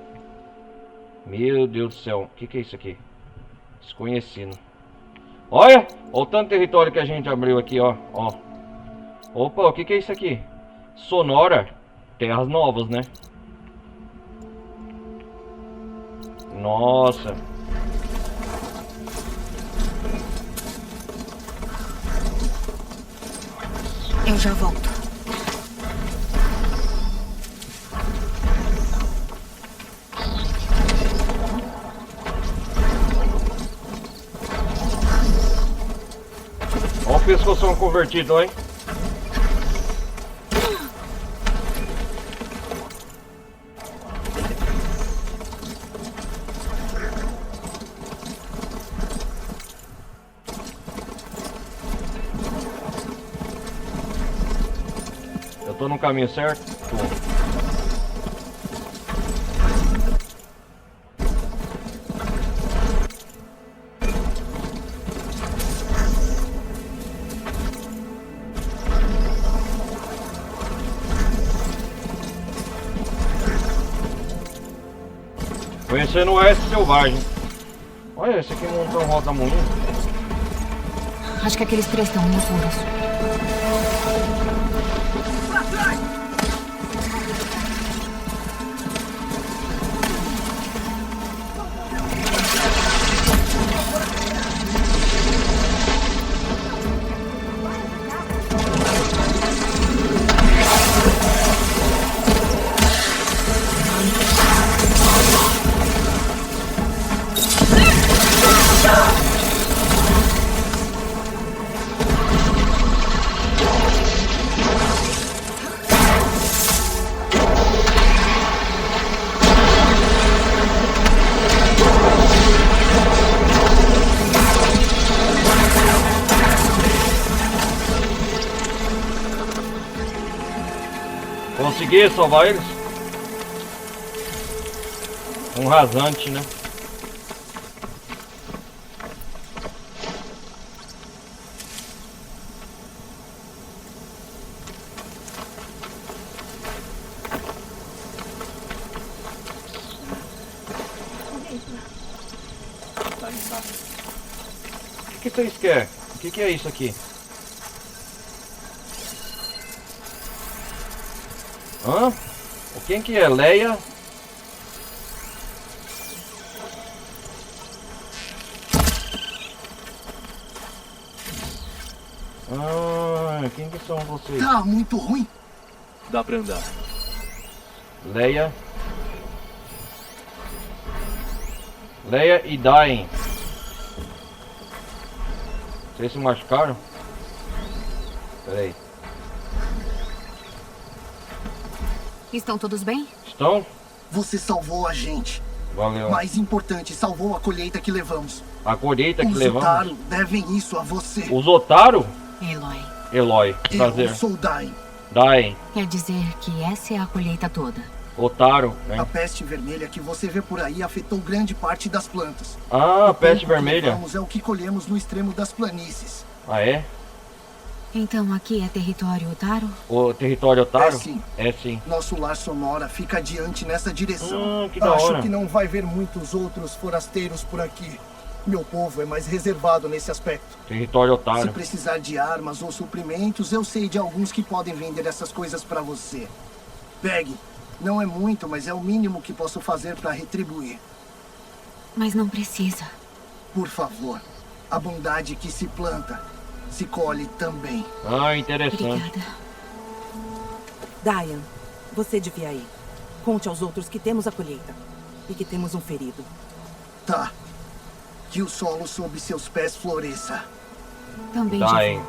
Speaker 1: Meu Deus do céu. O que é isso aqui? Desconhecido. Olha o tanto de território que a gente abriu aqui, ó. Opa, o que é isso aqui? Sonora. Terras novas, né? Nossa.
Speaker 2: Eu já volto.
Speaker 1: Olha o pescoção convertido, hein? Tô no caminho certo? Tô. Conhecendo o Oeste Selvagem. Olha, esse aqui montou um roda-moinho.
Speaker 2: Acho que aqueles três estão nos muros.
Speaker 1: Consegui salvar eles? Um rasante, né? O que vocês querem? O que é isso aqui? Hã? Quem que é? Leia? Quem que são vocês?
Speaker 3: Tá muito ruim.
Speaker 4: Dá pra andar.
Speaker 1: Leia. Leia e Dain. Vocês se machucaram? Peraí.
Speaker 2: Estão todos bem?
Speaker 1: Estão?
Speaker 3: Você salvou a gente.
Speaker 1: Valeu.
Speaker 3: Mais importante, salvou a colheita que levamos.
Speaker 1: A colheita que
Speaker 3: Os
Speaker 1: levamos?
Speaker 3: Otaru devem isso a você.
Speaker 1: Os Otaru?
Speaker 2: Eloy.
Speaker 1: Eloy, prazer.
Speaker 3: Eu sou Dain.
Speaker 1: Dain.
Speaker 2: Quer dizer que essa é a colheita toda.
Speaker 1: Otaru, né?
Speaker 3: A peste vermelha que você vê por aí afetou grande parte das plantas.
Speaker 1: Ah,
Speaker 3: O
Speaker 1: peste
Speaker 3: pouco que
Speaker 1: vermelha.
Speaker 3: levamos é o que colhemos no extremo das planícies.
Speaker 1: Ah, é?
Speaker 2: Então aqui é território Otaru?
Speaker 1: O território Otaru?
Speaker 3: É sim.
Speaker 1: É sim.
Speaker 3: Nosso lar sonora fica adiante nessa direção.
Speaker 1: Que da
Speaker 3: Acho
Speaker 1: hora.
Speaker 3: que não vai ver muitos outros forasteiros por aqui. Meu povo é mais reservado nesse aspecto.
Speaker 1: Território
Speaker 3: Se
Speaker 1: Otaru.
Speaker 3: precisar de armas ou suprimentos, eu sei de alguns que podem vender essas coisas pra você. Pegue. Não é muito, mas é o mínimo que posso fazer pra retribuir.
Speaker 2: Mas não precisa.
Speaker 3: Por favor. A bondade que se planta, se colhe também.
Speaker 1: Ah, interessante.
Speaker 2: Obrigada.
Speaker 7: Dayan, você devia ir. Conte aos outros que temos a colheita e que temos um ferido.
Speaker 3: Tá. Que o solo sob seus pés floresça.
Speaker 2: Também já
Speaker 1: Dain.
Speaker 2: vou.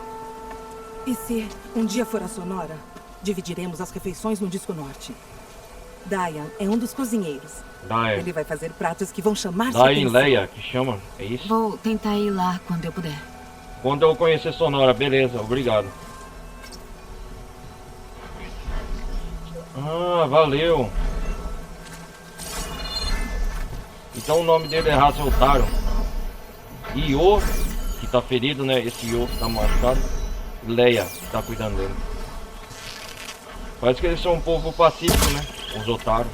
Speaker 7: E se um dia for a Sonora, dividiremos as refeições no Disco Norte. Dayan é um dos cozinheiros.
Speaker 1: Dain.
Speaker 7: Ele vai fazer pratos que vão chamar sua
Speaker 1: Dain
Speaker 7: atenção.
Speaker 1: Leia, que chama? É isso?
Speaker 2: Vou tentar ir lá quando eu puder.
Speaker 1: Quando eu conhecer Sonora, beleza, obrigado. Ah, valeu. Então o nome dele é Raça Otaru. Io, que tá ferido, né? Esse Io que tá machucado. Leia, que tá cuidando dele. Parece que eles são um povo pacífico, né? Os Otaru.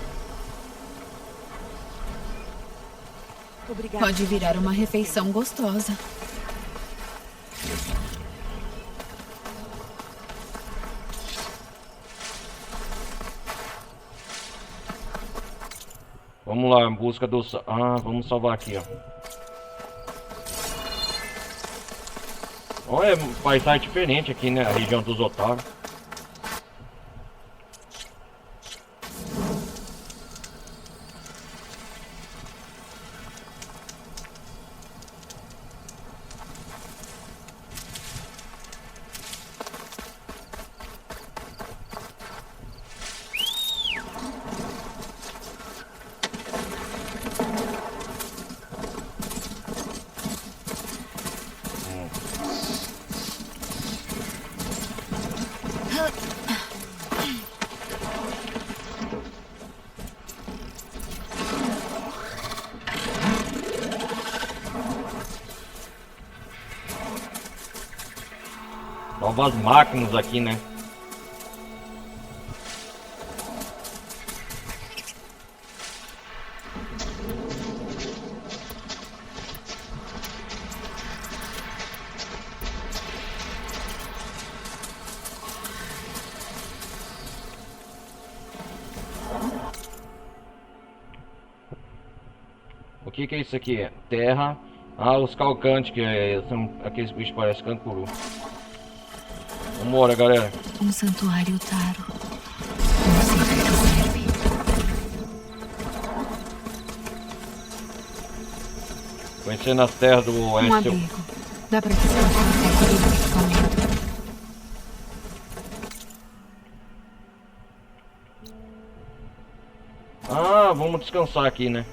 Speaker 7: Obrigada.
Speaker 2: Pode virar uma refeição gostosa.
Speaker 1: Vamos lá, em busca do... Ah, vamos salvar aqui, ó. Olha, paisagem diferente aqui, né? A região dos Otaru. Novas máquinas aqui, né? O que é isso aqui? Terra. Ah, os calcantes, que são aqueles bichos que parecem canguru. Vambora, galera.
Speaker 2: Um santuário Otaru. Não sei para que serve.
Speaker 1: Conhecendo as terras do
Speaker 2: Um
Speaker 1: oeste.
Speaker 2: abrigo. Dá para descansar até aquele equipamento.
Speaker 1: Ah, vamos descansar aqui, né?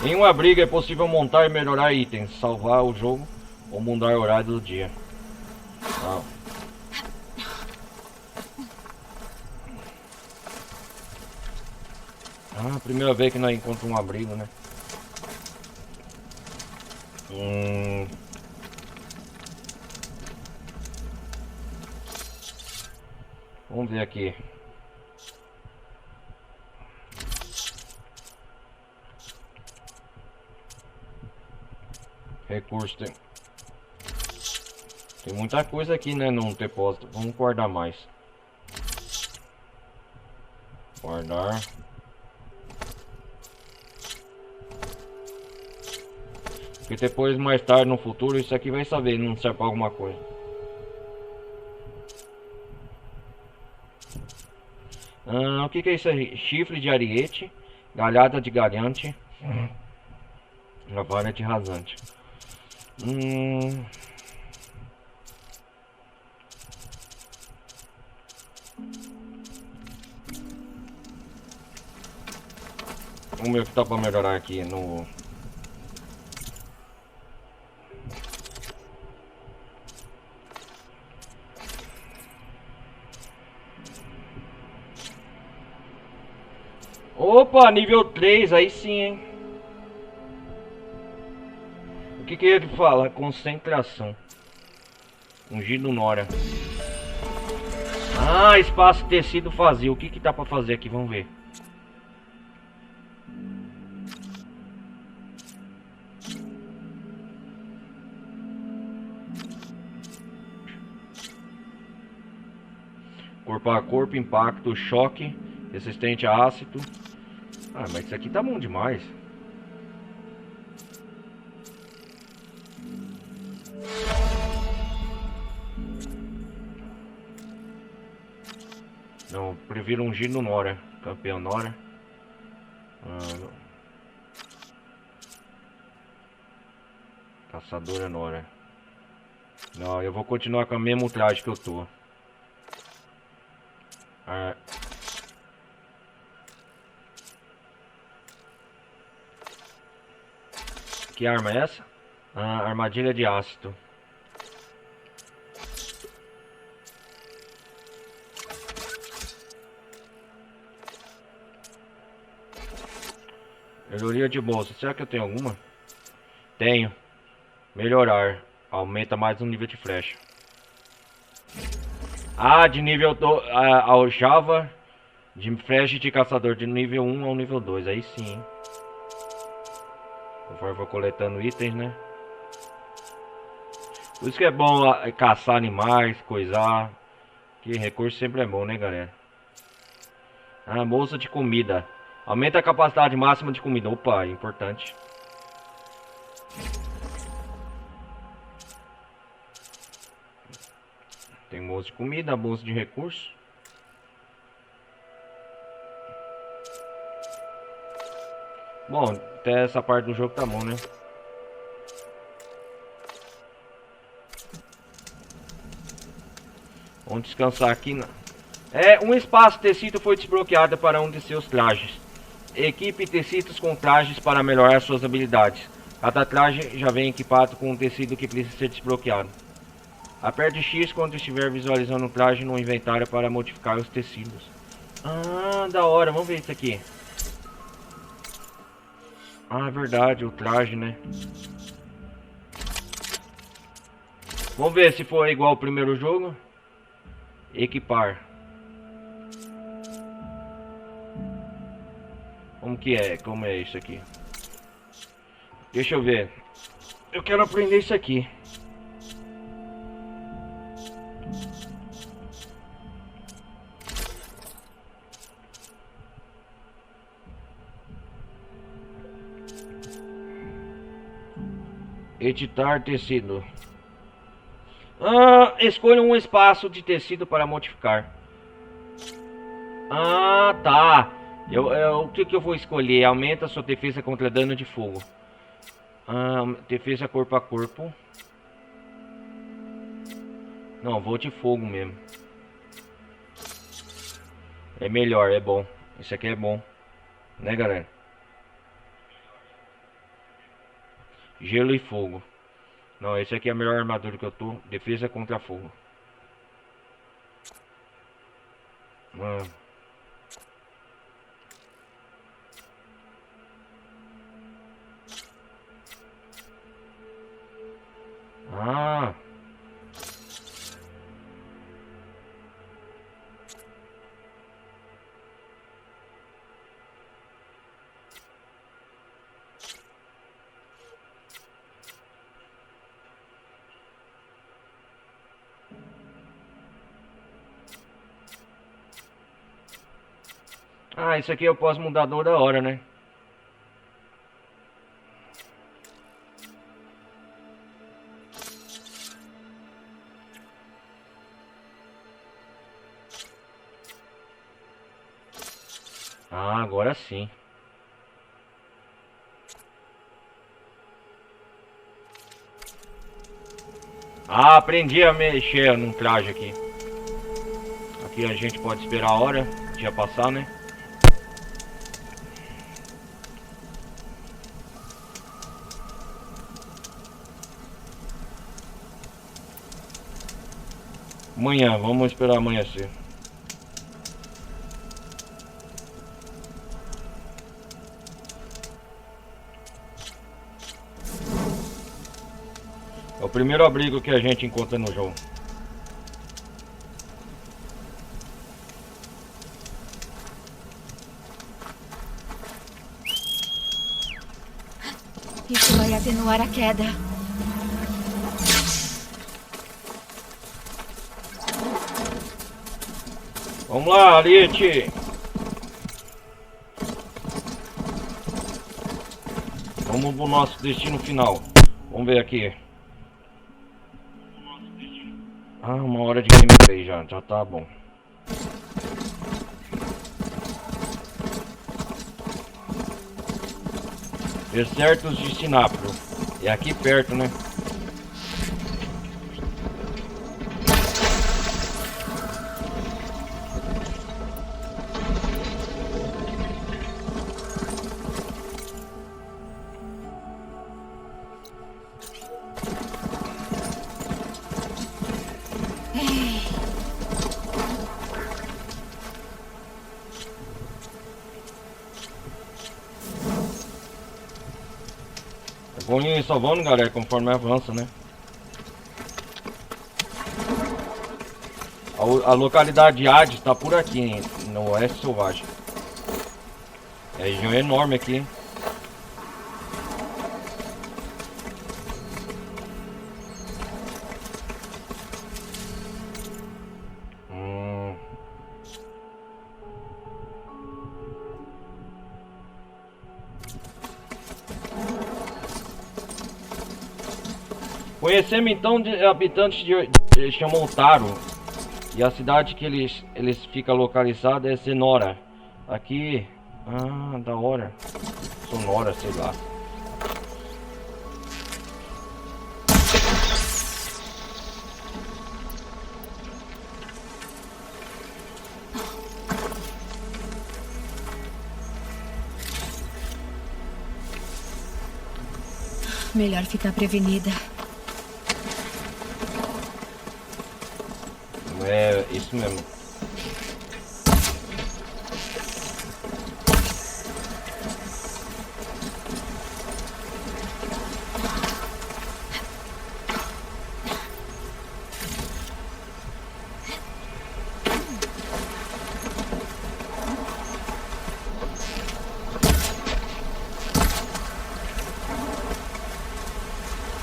Speaker 1: Em um abrigo é possível montar e melhorar itens, salvar o jogo ou mudar o horário do dia. Primeira vez que nós encontramos um abrigo, né? Vamos ver aqui. Recurso tem muita coisa aqui, né, no depósito. Vamos guardar mais. Guardar. Porque depois, mais tarde, no futuro, isso aqui vai saber, não serve pra alguma coisa. O que é isso aí? Chifre de ariete, galhada de galhante, vara de rasante. Vamos ver o que tá pra melhorar aqui no... Opa, nível 3, aí sim, hein? O que ele fala? Concentração. Ungido Nora. Espaço tecido vazio. O que dá pra fazer aqui? Vamos ver. Corpo a corpo, impacto, choque, resistente a ácido. Mas isso aqui tá bom demais. Não, prefiro ungido Nora. Campeão Nora. Caçadora Nora. Não, eu vou continuar com o mesmo traje que eu tô. Que arma é essa? Armadilha de ácido. Melhoria de bolsa. Será que eu tenho alguma? Tenho. Melhorar. Aumenta mais um nível de flecha. De nível aljava de flecha de caçador de nível 1 ao nível 2. Aí sim, hein? Conforme for coletando itens, né? Por isso que é bom caçar animais, coisar. Que recurso sempre é bom, né, galera? Bolsa de comida. Aumenta a capacidade máxima de comida. Opa, importante. Tem bolsa de comida, bolsa de recursos. Bom, até essa parte do jogo tá bom, né? Vamos descansar aqui. Um espaço tecido foi desbloqueado para um de seus trajes. Equipe tecidos com trajes para melhorar suas habilidades. Cada traje já vem equipado com um tecido que precisa ser desbloqueado. Aperte X quando estiver visualizando o traje no inventário para modificar os tecidos. Da hora, vamos ver isso aqui. É verdade, o traje, né? Vamos ver se for igual ao primeiro jogo. Equipar. Como é isso aqui? Deixa eu ver. Eu quero aprender isso aqui. Editar tecido. Escolha um espaço de tecido para modificar. Tá. O que eu vou escolher? Aumenta sua defesa contra dano de fogo. Defesa corpo a corpo. Não, vou de fogo mesmo. É melhor, é bom. Isso aqui é bom. Né, galera? Gelo e fogo. Não, esse aqui é a melhor armadura que eu tô. Defesa contra fogo. Ah. Ah, isso aqui eu posso mudar toda hora, né? Ah, agora sim. Ah, aprendi a mexer num traje aqui. Aqui a gente pode esperar a hora de já passar, né? Amanhã, vamos esperar amanhecer. É o primeiro abrigo que a gente encontra no jogo.
Speaker 2: Isso vai atenuar a queda.
Speaker 1: Vamos lá, Aliete. Vamos pro nosso destino final. Vamos ver aqui. Ah, 1 hora de gameplay já tá bom. Desertos de Sinapro. É aqui perto, né? Vão ir salvando, galera, conforme avança, né? A localidade de Hades está por aqui, hein, no Oeste Selvagem. É região enorme aqui, hein? Conhecemos então de habitantes de chamam Taro. E a cidade que eles ficam localizados é Zenora. Aqui. Ah, da hora. Sonora, sei lá.
Speaker 2: Melhor ficar prevenida.
Speaker 1: É isso mesmo.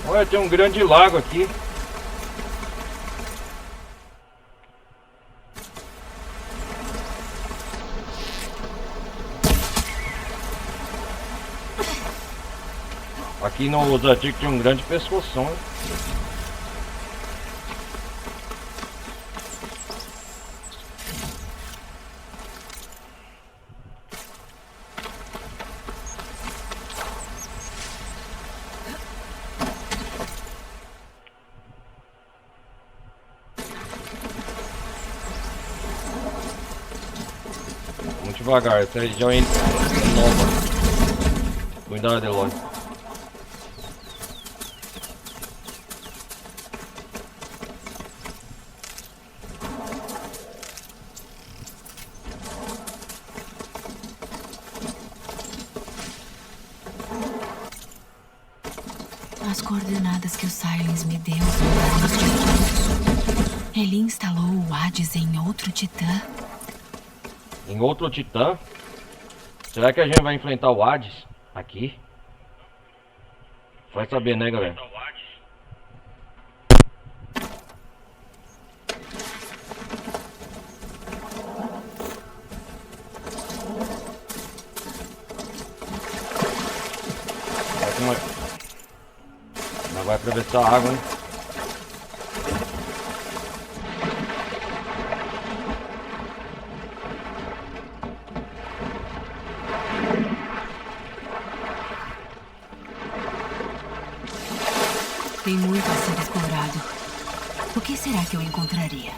Speaker 1: Olha, tem um grande lago aqui. Aqui no Zatik tem um grande pescoção. Vamos devagar, essa região é nova. Cuidado, Eloy.
Speaker 2: As coordenadas que o Silence me deu são dados de todos. Ele instalou o Hades em outro titã.
Speaker 1: Em outro titã? Será que a gente vai enfrentar o Hades aqui? Vai saber, né, galera? Não vai atravessar a água, hein?
Speaker 2: Tem muito a ser explorado. O que será que eu encontraria?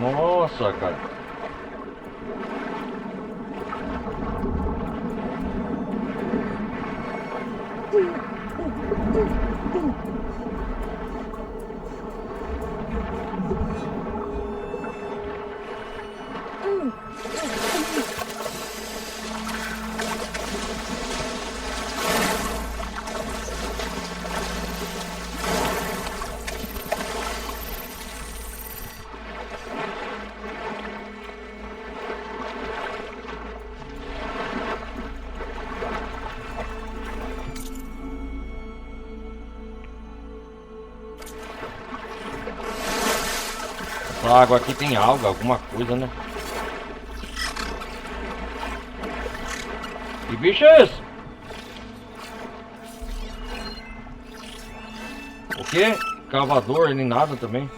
Speaker 1: Nossa, cara. Essa água aqui tem alga, alguma coisa, né? Que bicho é esse? O quê? Cavador, nem nada também.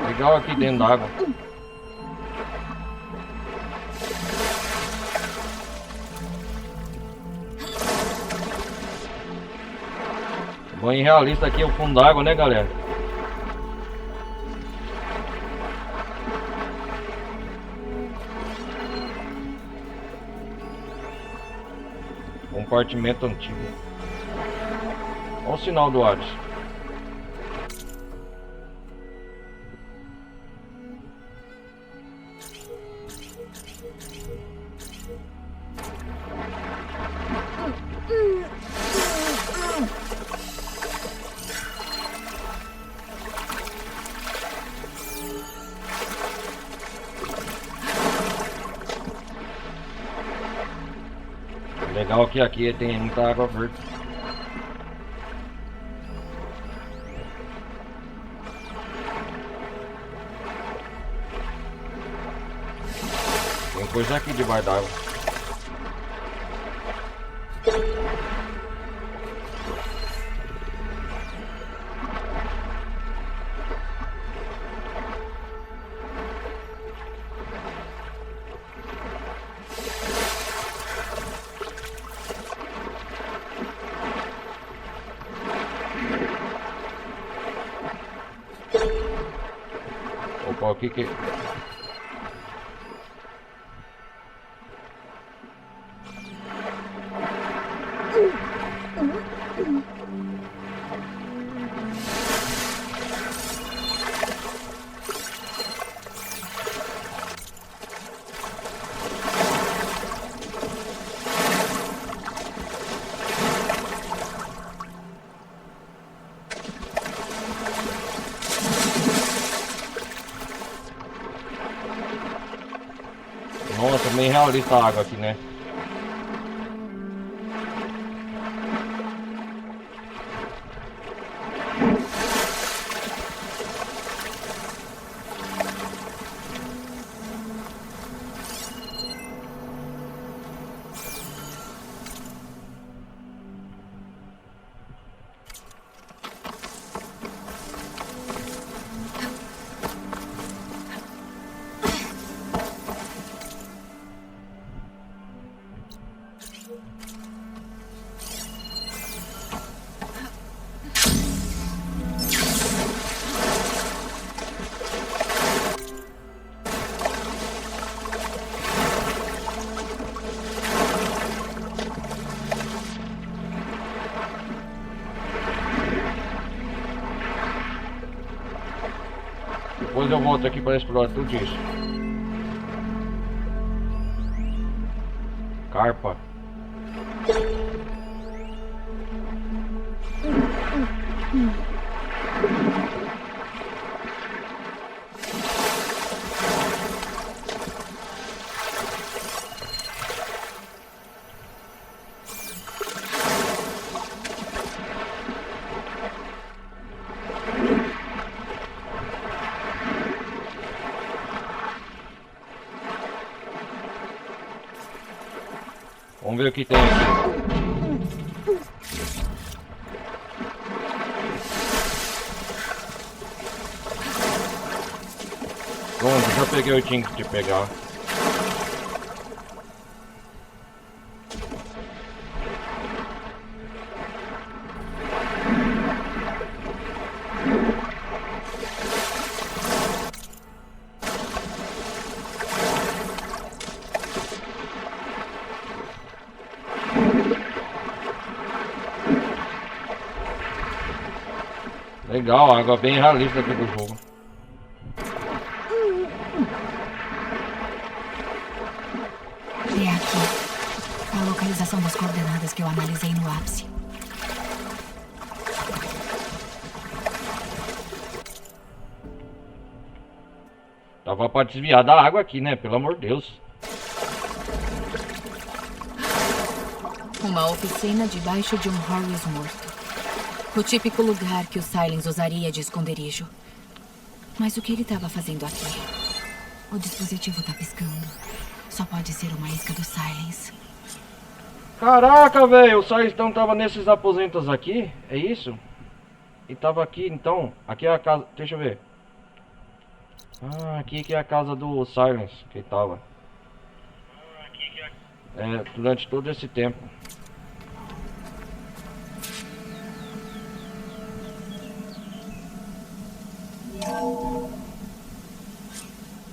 Speaker 1: Legal aqui dentro da água. Banho realista aqui, o fundo d'água, né, galera? Compartimento antigo. Olha o sinal do Hades. Legal que aqui tem muita água verde. Tem coisa aqui debaixo d'água. Opa, o que que... Nossa, meio realista a água aqui, né? Depois eu volto aqui para explorar tudo isso. Carpa. Vamos ver o que tem aqui. Pronto, já peguei o que tinha que pegar. Legal, água bem realista aqui do jogo.
Speaker 2: É aqui a localização das coordenadas que eu analisei no ápice.
Speaker 1: Tava pra desviar da água aqui, né? Pelo amor de Deus.
Speaker 2: Uma oficina debaixo de um Horus morto. O típico lugar que o Silence usaria de esconderijo. Mas o que ele estava fazendo aqui? O dispositivo tá piscando. Só pode ser uma isca do Silence.
Speaker 1: Caraca, velho, o Silence então tava nesses aposentos aqui? É isso? E tava aqui, então. Aqui é a casa. Deixa eu ver. Ah, aqui que é a casa do Silence que ele tava. É, durante todo esse tempo.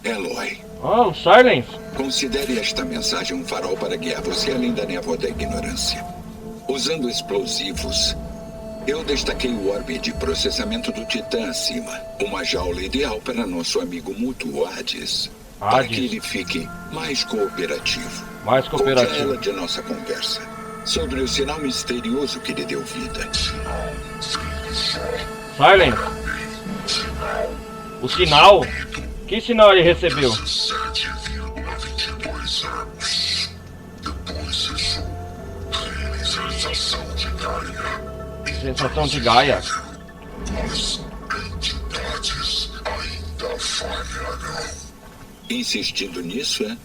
Speaker 8: Eloy,
Speaker 1: Oh, o Silence!
Speaker 8: considere esta mensagem um farol para guiar você além da névoa da ignorância. Usando explosivos, eu destaquei o orbe de processamento do Titã acima. Uma jaula ideal para nosso amigo mútuo Hades. Para que ele fique mais cooperativo.
Speaker 1: Mais cooperativo.
Speaker 8: Conte a ela de nossa conversa. Sobre o sinal misterioso que lhe deu vida.
Speaker 1: Silence! O sinal? Que sinal ele recebeu? Sensação de Gaia.
Speaker 8: Insistindo nisso, é?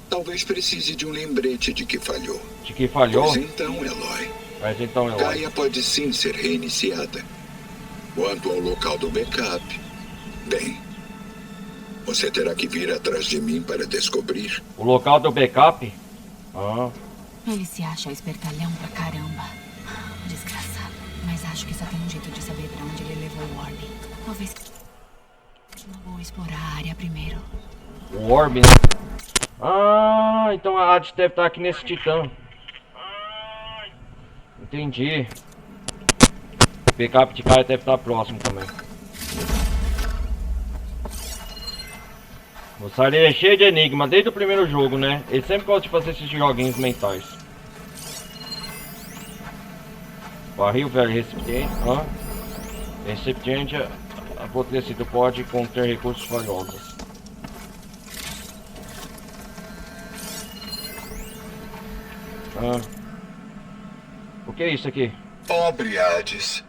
Speaker 8: Talvez precise de um lembrete de que falhou.
Speaker 1: De que falhou?
Speaker 8: Pois então, Eloy.
Speaker 1: Mas então, Eloy.
Speaker 8: Gaia pode sim ser reiniciada. Quanto ao local do backup, bem, você terá que vir atrás de mim para descobrir.
Speaker 1: O local do backup? Ah.
Speaker 2: Ele se acha espertalhão pra caramba. Desgraçado. Mas acho que só tem um jeito de saber pra onde ele levou o orbe. Talvez... Não vou explorar a área primeiro.
Speaker 1: O orbe, né? Ah, então a Hades deve estar aqui nesse Titã. Entendi. O backup de Gaia deve estar próximo também. O Silence é cheio de enigma desde o primeiro jogo, né? Ele sempre gosta de fazer esses joguinhos mentais. Barril velho recipiente. Recipiente apodrecido pode conter recursos valiosos. O que é isso aqui?
Speaker 8: Pobre Hades.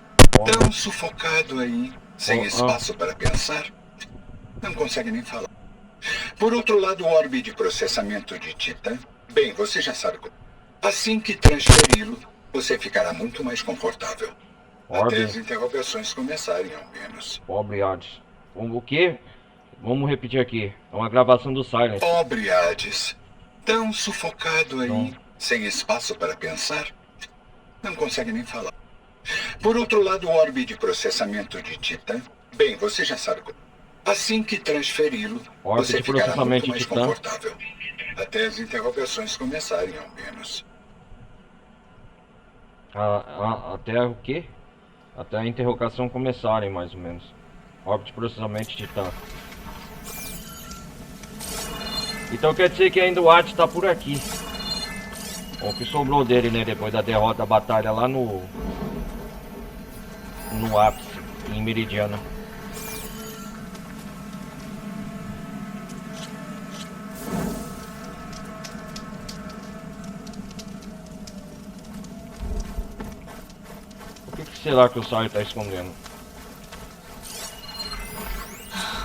Speaker 8: Tão sufocado aí, sem espaço para pensar. Não consegue nem falar. Por outro lado, o orbe de processamento de Titã. Bem, você já sabe. Assim que transferi-lo, você ficará muito mais confortável.
Speaker 1: Orbe.
Speaker 8: Até as interrogações começarem, ao menos.
Speaker 1: Pobre Hades. O que? Vamos repetir aqui. É uma gravação do Silence.
Speaker 8: Pobre Hades. Tão sufocado aí, sem espaço para pensar. Não consegue nem falar. Por outro lado, o orbe de processamento de Titã. Bem, você já sabe. Assim que transferi-lo, você ficará muito mais confortável. Até as interrogações começarem, ao menos.
Speaker 1: Até o quê? Até a interrogação começarem, mais ou menos. Orbe de processamento Titã. Então quer dizer que ainda o Hades está por aqui. O que sobrou dele, né? Depois da derrota da batalha lá no ápice, em Meridiana. O que será que o Sai está escondendo?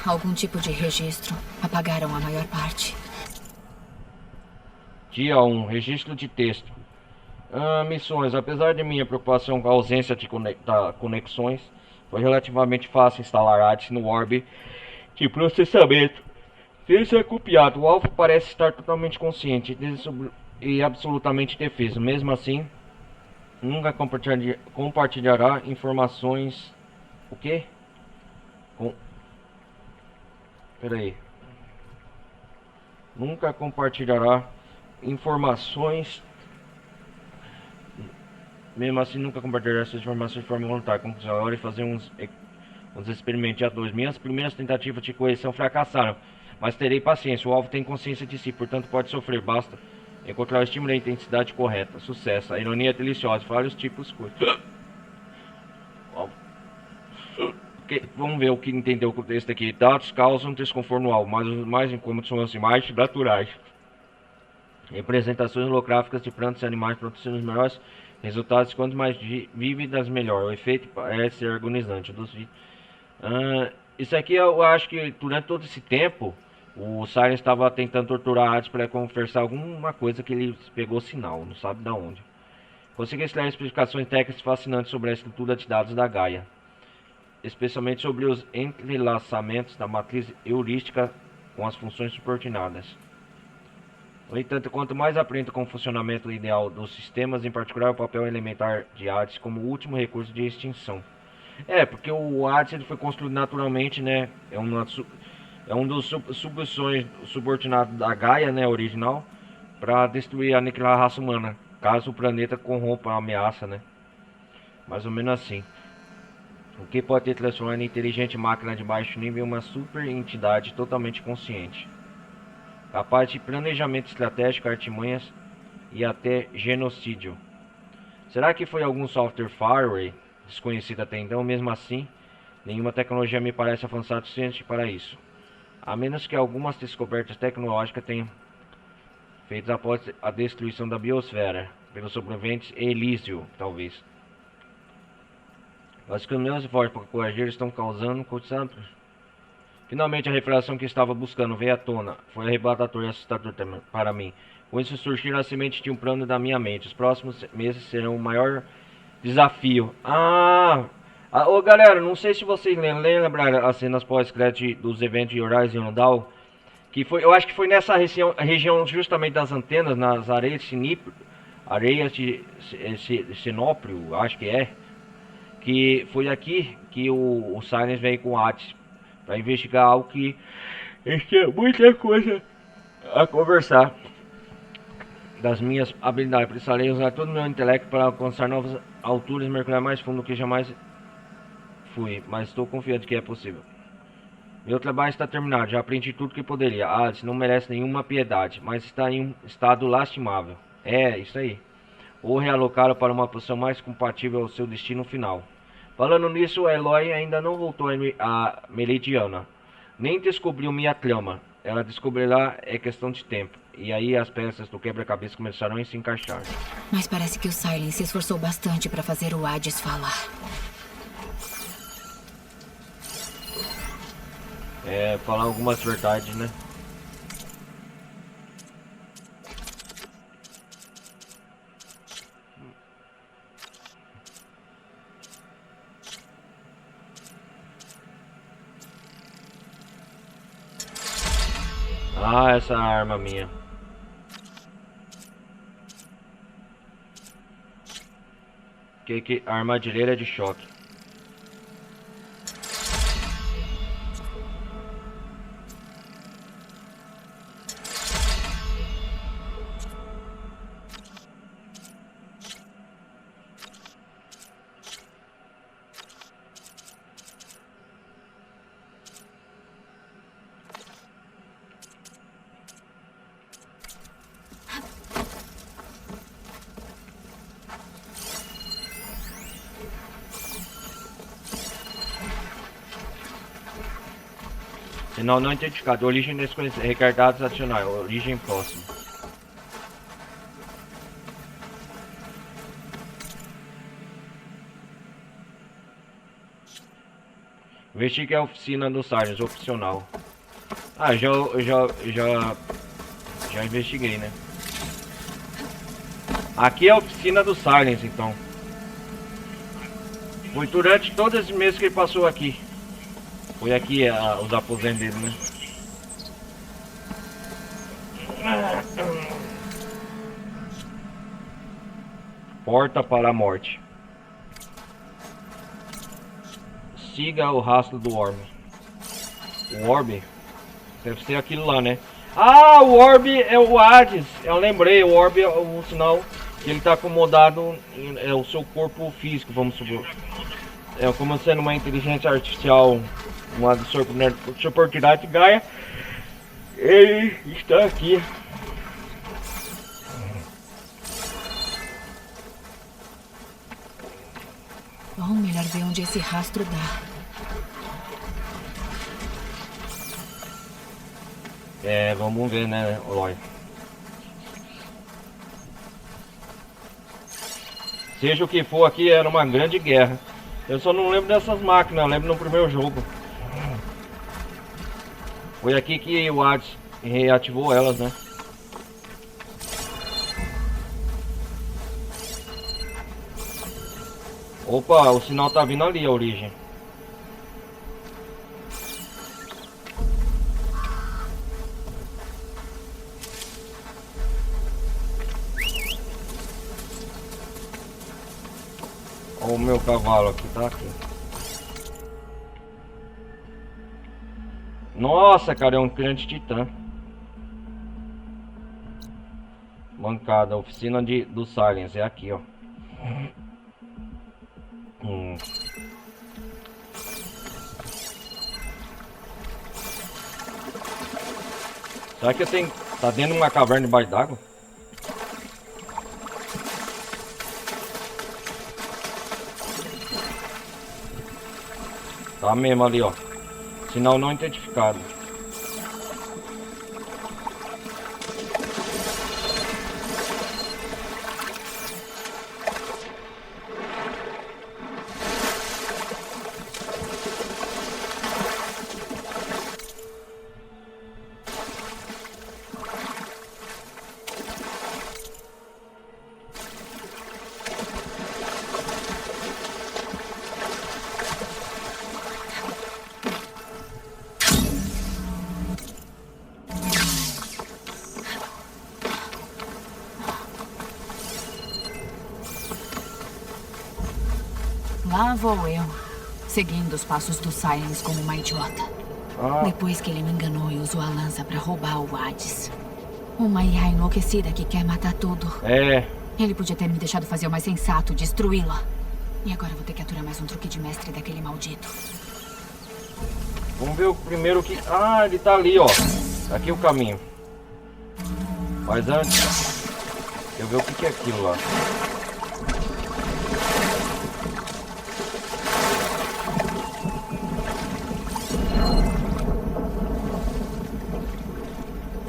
Speaker 2: Algum tipo de registro. Apagaram a maior parte.
Speaker 1: Dia 1. Registro de texto. Missões. Apesar de minha preocupação com a ausência de conexões, foi relativamente fácil instalar Hades no orbe de processamento. Se isso é copiado, o alvo parece estar totalmente consciente e absolutamente defeso. Mesmo assim, nunca compartilhará informações... O quê? Peraí. Nunca compartilhará informações. Mesmo assim, nunca compartilhará essas informações de forma voluntária. Como que hora e fazer uns experimentos. Dia 2. Minhas primeiras tentativas de coerção fracassaram, mas terei paciência. O alvo tem consciência de si, portanto pode sofrer. Basta encontrar o estímulo e a intensidade correta. Sucesso. A ironia é deliciosa. Vários tipos de coisa. Vamos ver o que entendeu com o texto aqui. Dados causam desconforto no alvo, mas os mais incômodos são as imagens naturais. Representações holográficas de plantas e animais produzindo os melhores resultados. Quanto mais vívidas, melhor. O efeito parece ser agonizante. Isso aqui eu acho que durante todo esse tempo o Silence estava tentando torturar a Hades para conversar alguma coisa que ele pegou sinal, não sabe de onde. Consegui extrair explicações técnicas fascinantes sobre a estrutura de dados da Gaia, especialmente sobre os entrelaçamentos da matriz heurística com as funções subordinadas. No entanto, quanto mais aprendo com o funcionamento ideal dos sistemas, em particular o papel elementar de Hades como último recurso de extinção. Porque o Hades ele foi construído naturalmente, né? É um dos subsons subordinados da Gaia, né, original, para destruir, aniquilar a raça humana, caso o planeta corrompa a ameaça, né? Mais ou menos assim. O que pode ter transformado em inteligente máquina de baixo nível em uma super entidade totalmente consciente, capaz de planejamento estratégico, artimanhas e até genocídio. Será que foi algum software firewall desconhecido até então? Mesmo assim, nenhuma tecnologia me parece avançada o suficiente para isso, a menos que algumas descobertas tecnológicas tenham feitas após a destruição da biosfera pelos sobreviventes Elísio, talvez. As que meus esforços para coagir estão causando constantes. Finalmente a revelação que estava buscando veio à tona. Foi arrebatador e assustador para mim. Com isso surgiram as sementes de um plano da minha mente. Os próximos meses serão o maior desafio. Ô galera, não sei se vocês lembram as cenas pós-crédito dos eventos de Horizon Dawn, que foi, eu acho que foi nessa região justamente das antenas, nas areias de Sinóprio, acho que é. Que foi aqui que o Silence veio com o Hades para investigar algo que tinha muita coisa a conversar. Das minhas habilidades, precisarei usar todo o meu intelecto para alcançar novas alturas e mergulhar mais fundo do que jamais fui, mas estou confiante que é possível. Meu trabalho está terminado, já aprendi tudo que poderia. Hades não merece nenhuma piedade, mas está em um estado lastimável. É, isso aí. Ou realocá-lo para uma posição mais compatível ao seu destino final. Falando nisso, Eloy ainda não voltou a Meridiana, nem descobriu minha trama. Ela descobrirá, é questão de tempo. E aí as peças do quebra-cabeça começarão a se encaixar.
Speaker 2: Mas parece que o Silence se esforçou bastante para fazer o Hades falar.
Speaker 1: Falar algumas verdades, né? Essa arma minha. Que armadilheira de choque. Sinal não identificado. Origem desconhecida. Recardados adicionais. Origem próxima. Investigue a oficina do Silence, opcional. Ah, já investiguei, né? Aqui é a oficina do Silence, então. Foi durante todos esses meses que ele passou aqui. Foi aqui os aposentos dele, né? Porta para a morte. Siga o rastro do Orb. O Orb? Deve ser aquilo lá, né? Ah, o Orb é o Hades. Eu lembrei, o Orb é o sinal que ele está acomodado. É o seu corpo físico, vamos supor. É como sendo uma inteligência artificial, uma suportidade Gaia. Ele está aqui.
Speaker 2: Bom, melhor ver onde esse rastro dá.
Speaker 1: Vamos ver, né, Eloy? Seja o que for, aqui era uma grande guerra. Eu só não lembro dessas máquinas, eu lembro no primeiro jogo. Foi aqui que o Hades reativou elas, né? Opa, o sinal tá vindo ali, a origem. Olha o meu cavalo aqui, tá aqui. Nossa, cara, é um grande titã. Bancada, oficina do Silence, é aqui, ó. Será que eu tenho... Tá dentro de uma caverna debaixo d'água? Tá mesmo ali, ó. Sinal não identificado.
Speaker 2: Lá vou eu, seguindo os passos do Silence como uma idiota. Depois que ele me enganou e usou a lança pra roubar o Hades. Uma IA enlouquecida que quer matar tudo. Ele podia ter me deixado fazer o mais sensato, destruí-la. E agora eu vou ter que aturar mais um truque de mestre daquele maldito.
Speaker 1: Vamos ver o primeiro que... Ah, ele tá ali, ó. Aqui o caminho. Mas antes... eu ver o que é aquilo lá.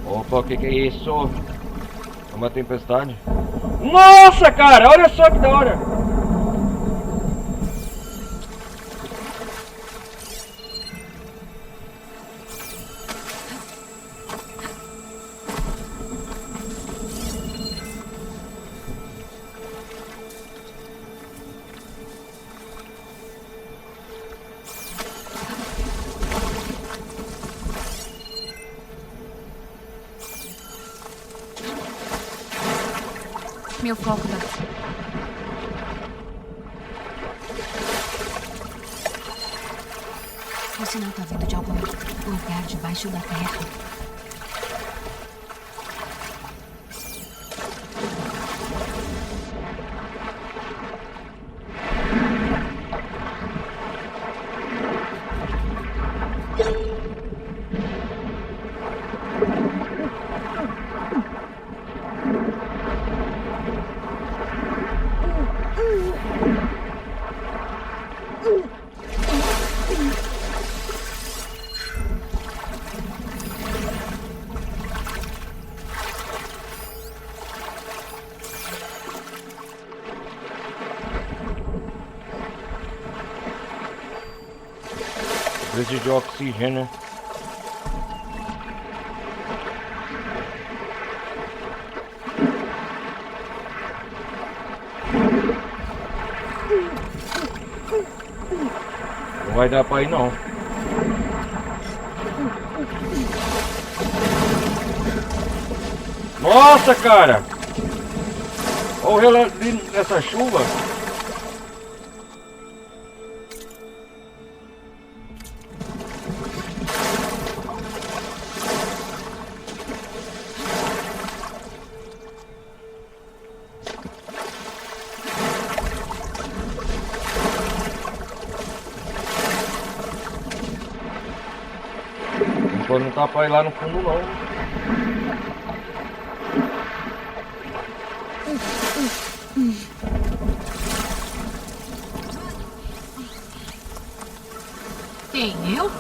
Speaker 1: Opa, o que é isso? É uma tempestade? Nossa, cara! Olha só que da hora!
Speaker 2: Meu foco tá... O sinal tá vindo de algum lugar debaixo da terra.
Speaker 1: Preciso de oxigênio. Não vai dar pra ir não. Nossa, cara! Olha o relógio dessa chuva. Não tá pra ir lá no fundo não.
Speaker 2: Quem, eu?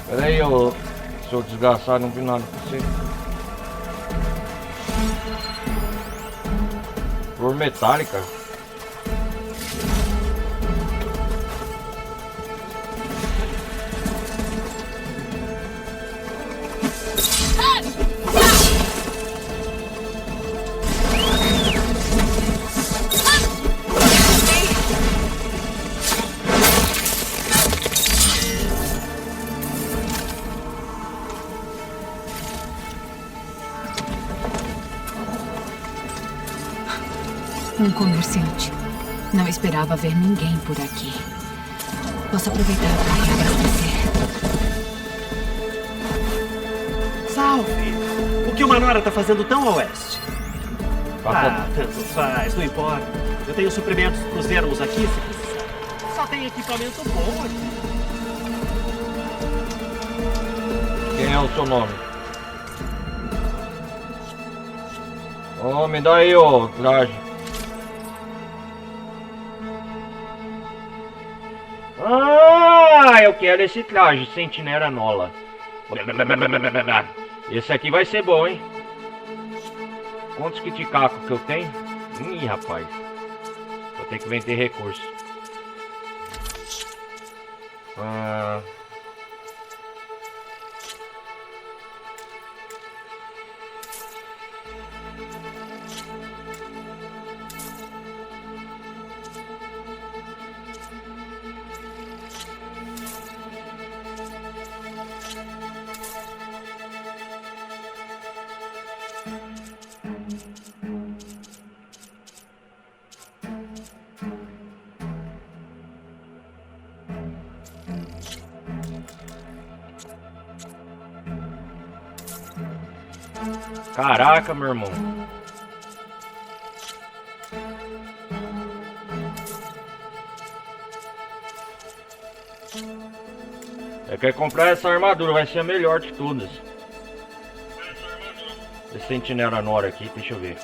Speaker 1: Pera aí, seu desgraçado, não vi nada pra você. Flor metálica.
Speaker 2: Um comerciante. Não esperava ver ninguém por aqui. Posso aproveitar para reabastecer.
Speaker 9: Salve! O que uma Nora tá fazendo tão a oeste?
Speaker 1: Passa...
Speaker 9: tanto faz, não importa. Eu tenho suprimentos pros ermos aqui, se precisar. Só tem equipamento bom aqui.
Speaker 1: Quem é o seu nome? Oh, me dá aí, ó, traje. Ah, eu quero esse traje, Sentinela Nola. Esse aqui vai ser bom, hein? Quantos kiticaco que eu tenho? Ih, rapaz. Vou ter que vender recurso. Caraca, meu irmão. Eu quero comprar essa armadura, vai ser a melhor de todas. Esse Sentinela Nora aqui, deixa eu ver.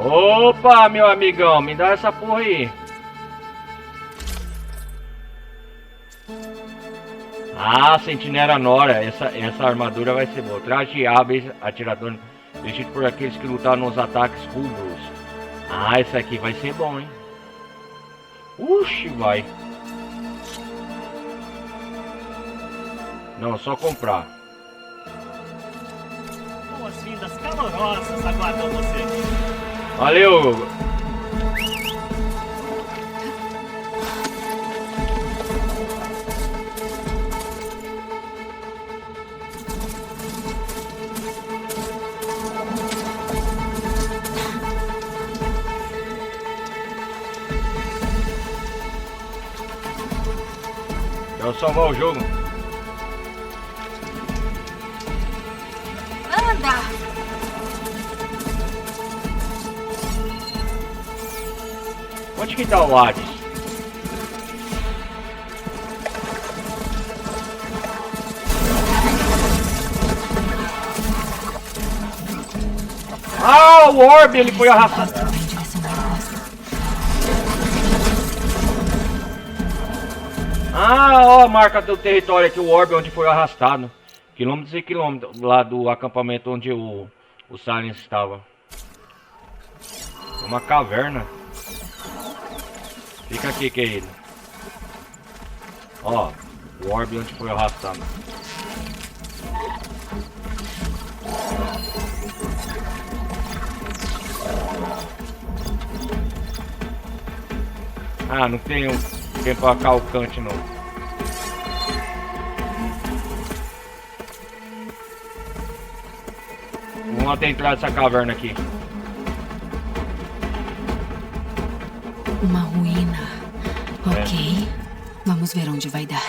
Speaker 1: Opa, meu amigão, me dá essa porra aí. Ah, Sentinela Nora, essa armadura vai ser boa. Traje hábeis, atirador, vestido por aqueles que lutaram nos ataques rubros. Ah, essa aqui vai ser bom, hein? Uxi, vai. Não, só comprar.
Speaker 9: Boas-vindas calorosas aguardam você aqui.
Speaker 1: Valeu! salvar o jogo.
Speaker 2: Anda!
Speaker 1: Onde que tá o Hades? Ah, o Orb, ele foi arrastado. Ah, ó a marca do território aqui, o Orb onde foi arrastado. Quilômetros e quilômetros lá do acampamento onde o Silence estava. Uma caverna. Fica aqui, querido. Ó, o Orb onde foi arrastado. Ah, não tem tempo a calcante não. Vamos até entrar nessa caverna aqui.
Speaker 2: Uma ruína. Ok. Vamos ver onde vai dar.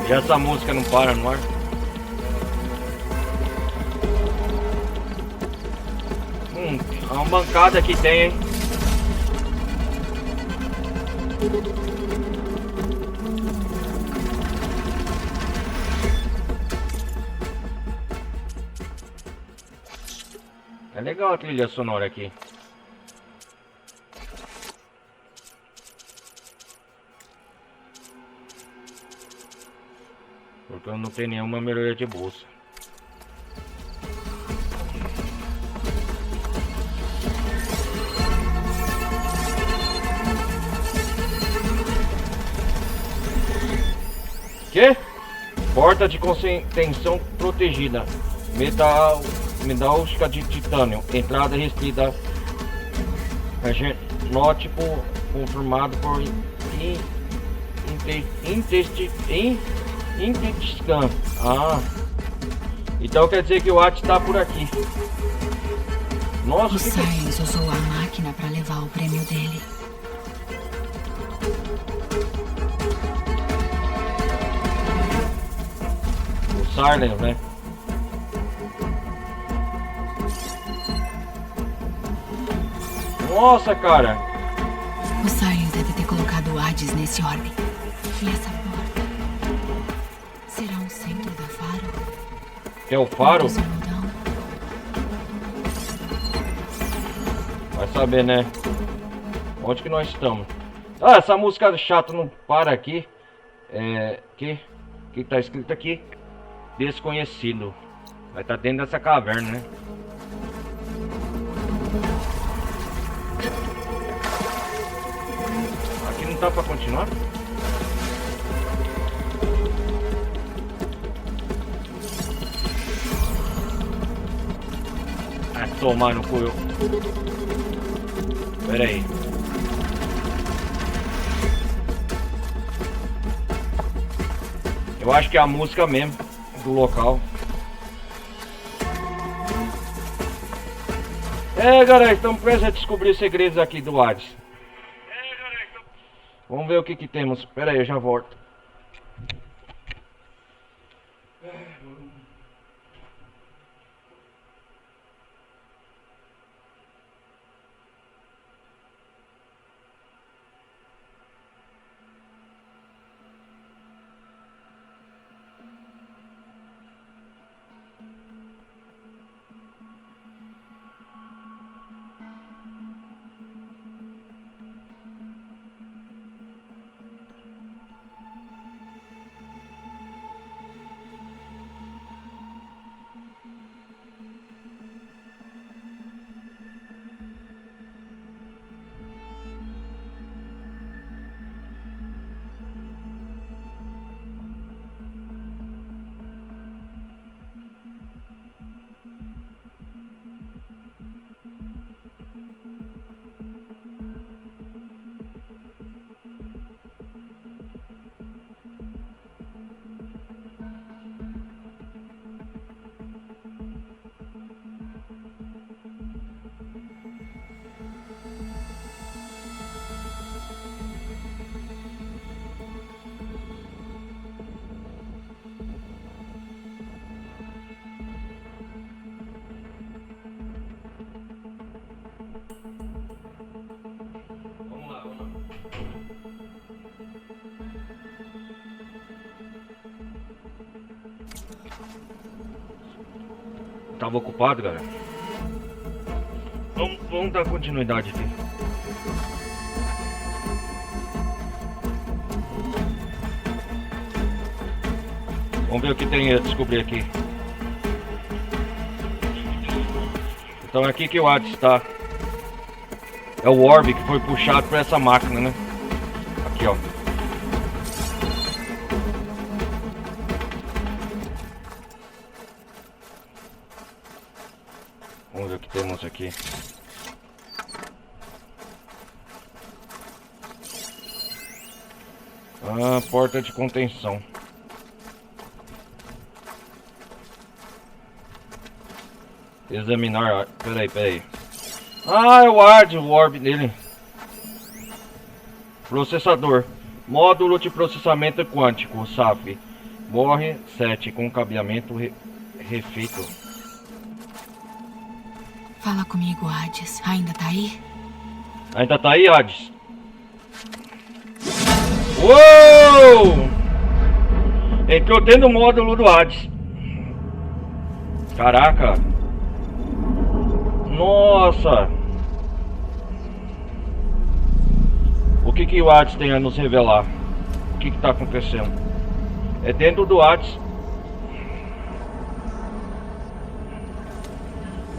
Speaker 1: E essa música não para no ar? É uma bancada que tem, hein? É legal a trilha sonora aqui. Porque eu não tenho nenhuma melhoria de bolsa. Que? Porta de contenção protegida. Metalúrgica de titânio. Entrada restrita. Genótipo confirmado por Intescan. Ah. Então quer dizer que o Hades está por aqui. Nossa,
Speaker 2: o Silence usou a máquina para levar o prêmio dele.
Speaker 1: O Silence, né? Nossa, cara.
Speaker 2: O Silence deve ter colocado o Hades nesse orbe. E essa porta será um centro da Faro?
Speaker 1: Que é o Faro? Vai saber, né? Onde que nós estamos? Ah, essa música chata não para aqui. Que tá escrito aqui? Desconhecido. Vai estar dentro dessa caverna, né? Aqui não tá pra continuar? Ah, tomar no cu. Pera aí. Eu acho que é a música mesmo do local. Galera, estamos prestes a descobrir segredos aqui do Hades. Vamos ver o que temos. Pera aí, eu já volto. tava ocupado, galera. Vamos dar continuidade aqui. Vamos ver o que tem a descobrir aqui. Então é aqui que o Hades está. É o orbe que foi puxado por essa máquina, né? Aqui, ó. Vamos ver o que temos aqui. Ah, porta de contenção. Examinar. Peraí. Ah, é o Hades, o orbe dele. Processador. Módulo de processamento quântico, SAP. Morre 7 com cabeamento refeito.
Speaker 2: Fala comigo, Hades. Ainda tá aí?
Speaker 1: Ainda tá aí, Hades? Uou! Entrou dentro do módulo do Hades. Caraca. Nossa. O que o Hades tem a nos revelar? O que tá acontecendo? É dentro do Hades.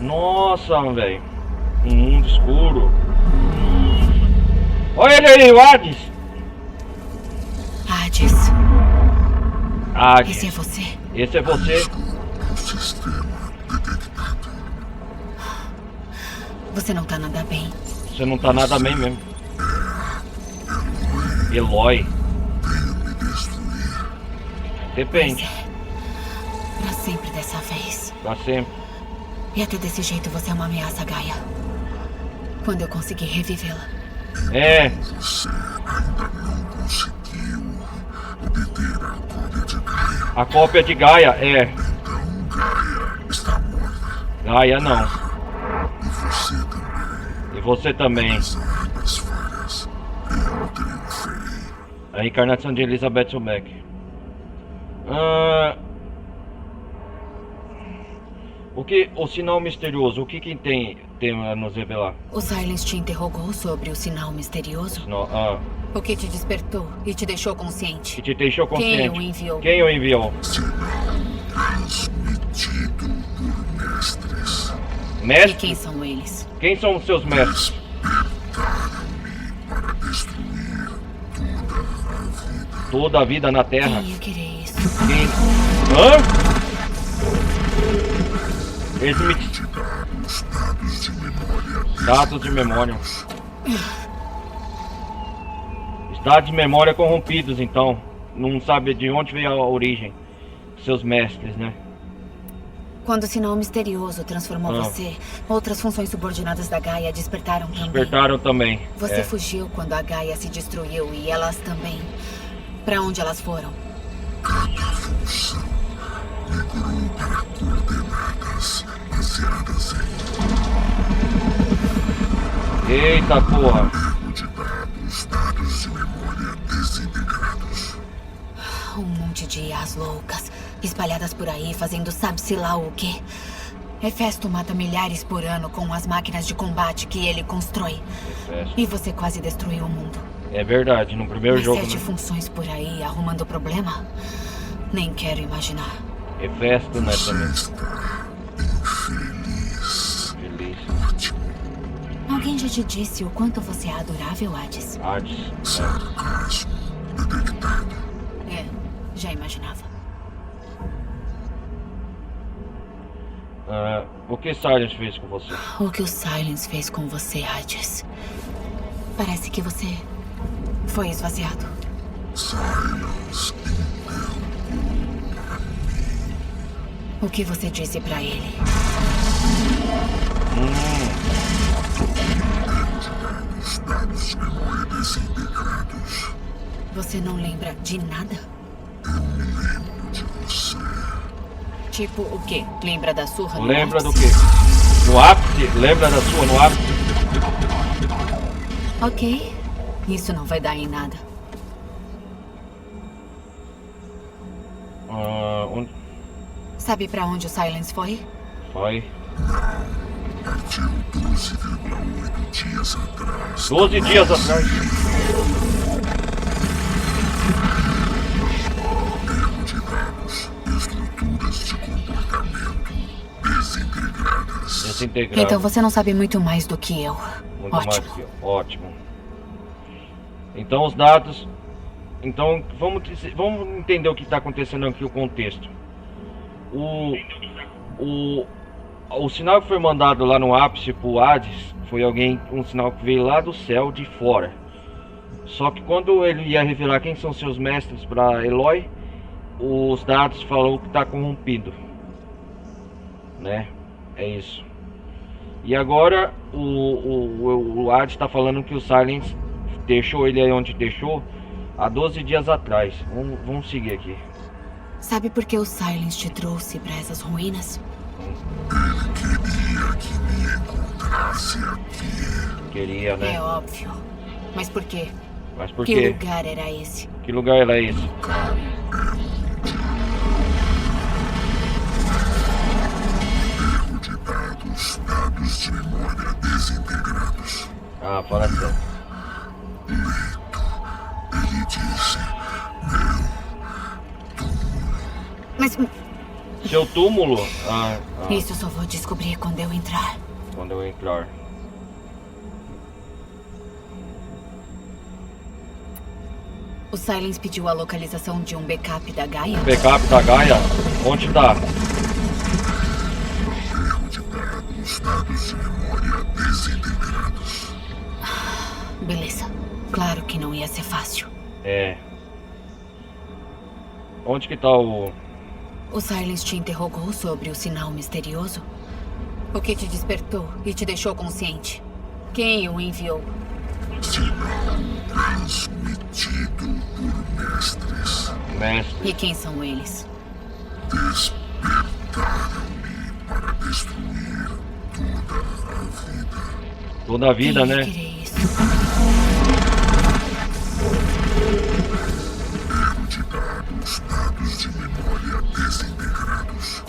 Speaker 1: Nossa, velho. Um mundo escuro. Olha ele aí, o Hades.
Speaker 2: Hades.
Speaker 1: Hades.
Speaker 2: Esse é você?
Speaker 1: Esse é você?
Speaker 2: Você não tá nada bem.
Speaker 1: Você não tá nada bem mesmo. Eloy. Depende.
Speaker 2: Pra sempre dessa vez.
Speaker 1: Pra sempre.
Speaker 2: E até desse jeito você é uma ameaça a Gaia. Quando eu conseguir revivê-la.
Speaker 1: É.
Speaker 10: Você ainda não conseguiu obter a cópia de Gaia.
Speaker 1: A cópia de Gaia, é.
Speaker 10: Então Gaia está morta.
Speaker 1: Gaia não.
Speaker 10: E você também.
Speaker 1: E você também.
Speaker 10: As armas falhas. Eu triunfei.
Speaker 1: A reencarnação de Elizabeth Sobek. O sinal misterioso, o que tem a nos revelar?
Speaker 2: O Silence te interrogou sobre o sinal misterioso?
Speaker 1: O
Speaker 2: O que te despertou e te deixou consciente?
Speaker 1: Que te deixou consciente?
Speaker 2: Quem o enviou?
Speaker 1: Quem o enviou?
Speaker 10: Sinal transmitido por mestres.
Speaker 1: Mestres?
Speaker 2: E quem são eles?
Speaker 1: Quem são os seus mestres?
Speaker 10: Despertaram-me para destruir
Speaker 1: toda a vida na Terra.
Speaker 2: Quem ia querer isso?
Speaker 1: Quem? Hã? Eles me... Dados de memória. Estados de memória corrompidos, então. Não sabe de onde veio a origem. Seus mestres, né?
Speaker 2: Quando o sinal misterioso transformou você, outras funções subordinadas da Gaia despertaram também.
Speaker 1: Despertaram também.
Speaker 2: Você fugiu quando a Gaia se destruiu e elas também. Pra onde elas foram?
Speaker 10: Cada função migrou para coordenadas baseadas em...
Speaker 1: Eita porra!
Speaker 10: Erro de dados de memória desintegrados.
Speaker 2: Um monte de IAs loucas, espalhadas por aí, fazendo sabe-se lá o quê. Hefesto mata milhares por ano com as máquinas de combate que ele constrói.
Speaker 1: Hefesto.
Speaker 2: E você quase destruiu o mundo.
Speaker 1: É verdade, no primeiro jogo...
Speaker 2: 7 funções por aí arrumando problema? Nem quero imaginar.
Speaker 1: Hefesto, né, também.
Speaker 10: Está infeliz.
Speaker 1: Feliz.
Speaker 10: Ótimo.
Speaker 2: Alguém já te disse o quanto você é adorável, Hades?
Speaker 1: Hades.
Speaker 10: Sarcasmo detectado.
Speaker 2: É, já imaginava.
Speaker 1: O que Silence fez com você?
Speaker 2: O que o Silence fez com você, Hades? Parece que você foi esvaziado.
Speaker 10: Silence
Speaker 2: O que você disse pra ele?
Speaker 10: os dados de memória desintegrados.
Speaker 2: Você não lembra de nada?
Speaker 10: Eu me lembro de você.
Speaker 2: Tipo o quê? Lembra da surra no
Speaker 1: Lembra do
Speaker 2: ápice?
Speaker 1: quê? No ápice? Lembra da sua no ápice?
Speaker 2: Ok. Isso não vai dar em nada.
Speaker 1: Onde?
Speaker 2: Sabe pra onde o Silence foi?
Speaker 1: Vai.
Speaker 10: Partiu 12,8 dias atrás.
Speaker 1: 12 dias atrás.
Speaker 10: Erro de dados. Estruturas de comportamento desintegradas.
Speaker 1: Desintegrado.
Speaker 2: Então você não sabe muito mais do que eu.
Speaker 1: Muito
Speaker 2: Ótimo.
Speaker 1: mais que eu. Ótimo. Então os dados... Então vamos entender o que está acontecendo aqui, o contexto. O sinal que foi mandado lá no ápice pro Hades foi um sinal que veio lá do céu de fora. Só que quando ele ia revelar quem são seus mestres para Eloy, os dados falou que está corrompido, né? É isso. E agora o Hades está falando que o Silence deixou ele aí onde deixou há 12 dias atrás. Vamos seguir aqui.
Speaker 2: Sabe por que o Silence te trouxe para essas ruínas?
Speaker 10: Ele queria que me encontrasse aqui.
Speaker 1: Queria, né?
Speaker 2: É óbvio. Mas por quê?
Speaker 1: Mas por
Speaker 2: Que
Speaker 1: quê?
Speaker 2: lugar era esse?
Speaker 1: Que lugar era esse?
Speaker 10: Erro de dados de memória desintegrados.
Speaker 1: Ah, fala sério.
Speaker 10: Ele disse,
Speaker 2: Mas
Speaker 1: Seu túmulo?
Speaker 2: isso eu só vou descobrir quando eu entrar.
Speaker 1: Quando eu entrar.
Speaker 2: O Silence pediu a localização de um backup da Gaia?
Speaker 1: Backup da Gaia? Onde tá?
Speaker 10: erro de dados de memória desintegrados.
Speaker 2: Beleza. Claro que não ia ser fácil.
Speaker 1: É. Onde que tá o...
Speaker 2: O Silence te interrogou sobre o sinal misterioso? O que te despertou e te deixou consciente? Quem o enviou?
Speaker 10: Sinal transmitido por mestres.
Speaker 1: Mestre.
Speaker 2: E quem são eles?
Speaker 10: Despertaram-me para destruir toda a vida.
Speaker 1: Toda a vida,
Speaker 2: Quem ia
Speaker 1: né?
Speaker 2: querer isso?
Speaker 10: Erro de dados de memória desintegrados.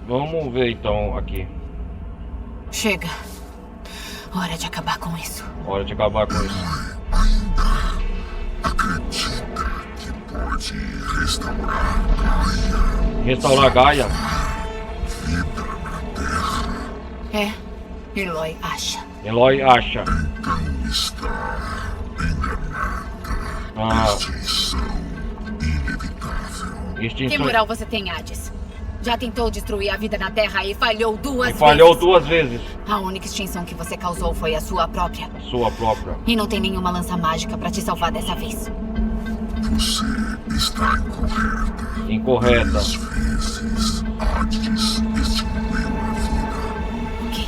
Speaker 1: Vamos ver então aqui.
Speaker 2: Chega. Hora de acabar com isso.
Speaker 1: Hora de acabar com isso.
Speaker 10: Acredita que pode restaurar Gaia?
Speaker 1: Restaurar Gaia?
Speaker 10: Vida na Terra.
Speaker 2: É, Eloy acha.
Speaker 1: Eloy acha.
Speaker 10: Então está enganada.
Speaker 1: Ah,
Speaker 10: Extinção inevitável.
Speaker 2: Que
Speaker 1: extinção.
Speaker 2: moral você tem, Hades? Já tentou destruir a vida na Terra e falhou duas
Speaker 1: E
Speaker 2: vezes.
Speaker 1: falhou 2 vezes.
Speaker 2: A única extinção que você causou foi a sua própria.
Speaker 1: Sua própria.
Speaker 2: E não tem nenhuma lança mágica pra te salvar dessa vez.
Speaker 10: Você está incorreta.
Speaker 1: Incorreta.
Speaker 10: 3 vezes Hades extinguiu a vida.
Speaker 2: O quê?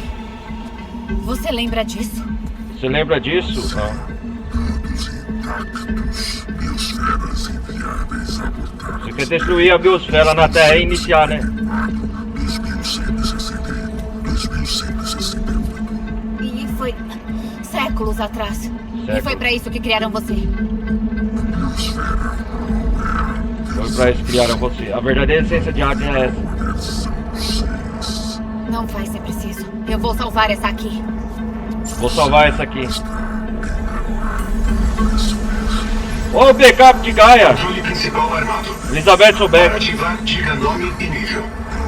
Speaker 2: Você lembra disso?
Speaker 1: Você lembra disso? Ah,
Speaker 10: Dados intactos. Biosferas inviáveis a botar.
Speaker 1: você quer destruir a biosfera na Terra e iniciar, né?
Speaker 10: 2161, 2168.
Speaker 2: E foi séculos atrás. E foi pra isso que criaram você.
Speaker 1: Foi pra isso que criaram você. A verdadeira essência de Hades é essa.
Speaker 2: Não vai ser preciso. Eu vou salvar essa aqui.
Speaker 1: Vou salvar essa aqui. Ô, o backup de Gaia!
Speaker 6: Controle principal armado.
Speaker 1: Elizabeth
Speaker 6: Para
Speaker 1: Sobek.
Speaker 6: ativar, diga nome e nível.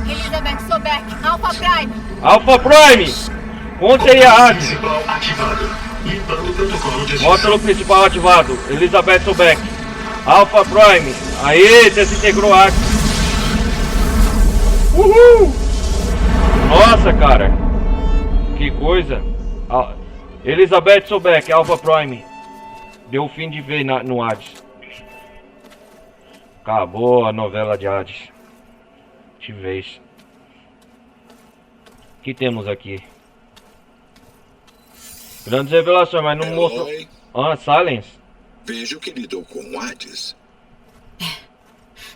Speaker 2: Elizabeth Sobek, Alpha Prime.
Speaker 1: Alpha Prime! Conte aí a Hades.
Speaker 6: Principal ativado. Limpando o protocolo de
Speaker 1: Módulo principal ativado. Elizabeth Sobek. Alpha Prime. Aê, desintegrou a Hades. Uhul! Nossa, cara. Que coisa. Elizabeth Sobek, Alpha Prime. Deu fim de vez no Hades. Acabou a novela de Hades. De vez. O que temos aqui? Grandes revelações, mas não mostrou.
Speaker 8: Eloy,
Speaker 1: Ah, Silence.
Speaker 8: vejo que lidou com Hades.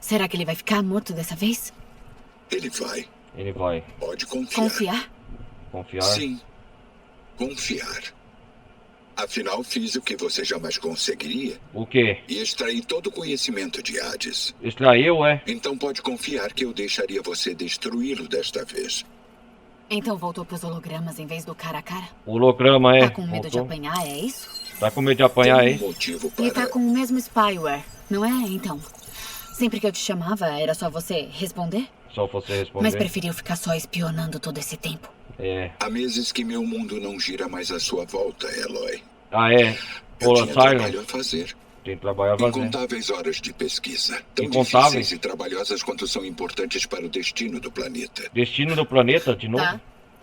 Speaker 2: Será que ele vai ficar morto dessa vez?
Speaker 8: Ele vai.
Speaker 1: Ele vai
Speaker 8: Pode confiar.
Speaker 2: Confiar?
Speaker 1: confiar.
Speaker 8: Sim. Confiar. Afinal, fiz o que você jamais conseguiria.
Speaker 1: O quê?
Speaker 8: E extraí todo o conhecimento de Hades.
Speaker 1: Extraiu, é?
Speaker 8: Então pode confiar que eu deixaria você destruí-lo desta vez.
Speaker 2: Então voltou pros hologramas em vez do cara a cara?
Speaker 1: Holograma, é.
Speaker 2: Tá com medo de apanhar, é isso?
Speaker 1: Tá com medo de apanhar,
Speaker 8: Tem
Speaker 1: é?
Speaker 8: motivo para...
Speaker 2: E tá com o mesmo spyware, não é, então? Sempre que eu te chamava, era só você responder?
Speaker 1: Só você responder.
Speaker 2: Mas preferiu ficar só espionando todo esse tempo.
Speaker 1: É.
Speaker 8: Há meses que meu mundo não gira mais à sua volta, Eloy.
Speaker 1: Ah, é?
Speaker 8: Eu
Speaker 1: Pula
Speaker 8: tinha trabalho a
Speaker 1: Silence.
Speaker 8: fazer.
Speaker 1: Tem trabalho a fazer.
Speaker 8: Incontáveis horas de pesquisa. Tão
Speaker 1: Incontáveis?
Speaker 8: difíceis e trabalhosas quanto são importantes para o destino do planeta.
Speaker 1: Destino do planeta, de novo?
Speaker 2: Tá,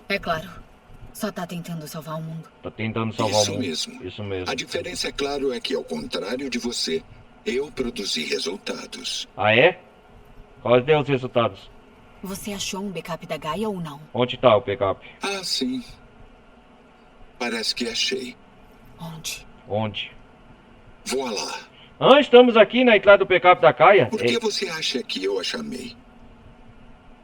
Speaker 2: é claro. Só tá tentando salvar o mundo.
Speaker 1: Tá tentando salvar
Speaker 8: Isso
Speaker 1: o mundo.
Speaker 8: mesmo.
Speaker 1: Isso mesmo.
Speaker 8: A diferença, é claro, é que, ao contrário de você, eu produzi resultados.
Speaker 1: Ah, é? Quais deu os resultados?
Speaker 2: Você achou um backup da Gaia ou não?
Speaker 1: Onde tá o backup?
Speaker 8: Ah, sim. Parece que achei.
Speaker 2: Onde?
Speaker 1: Onde?
Speaker 8: Voa lá.
Speaker 1: Ah, estamos aqui na entrada do backup da Gaia?
Speaker 8: Por que você acha que eu a chamei?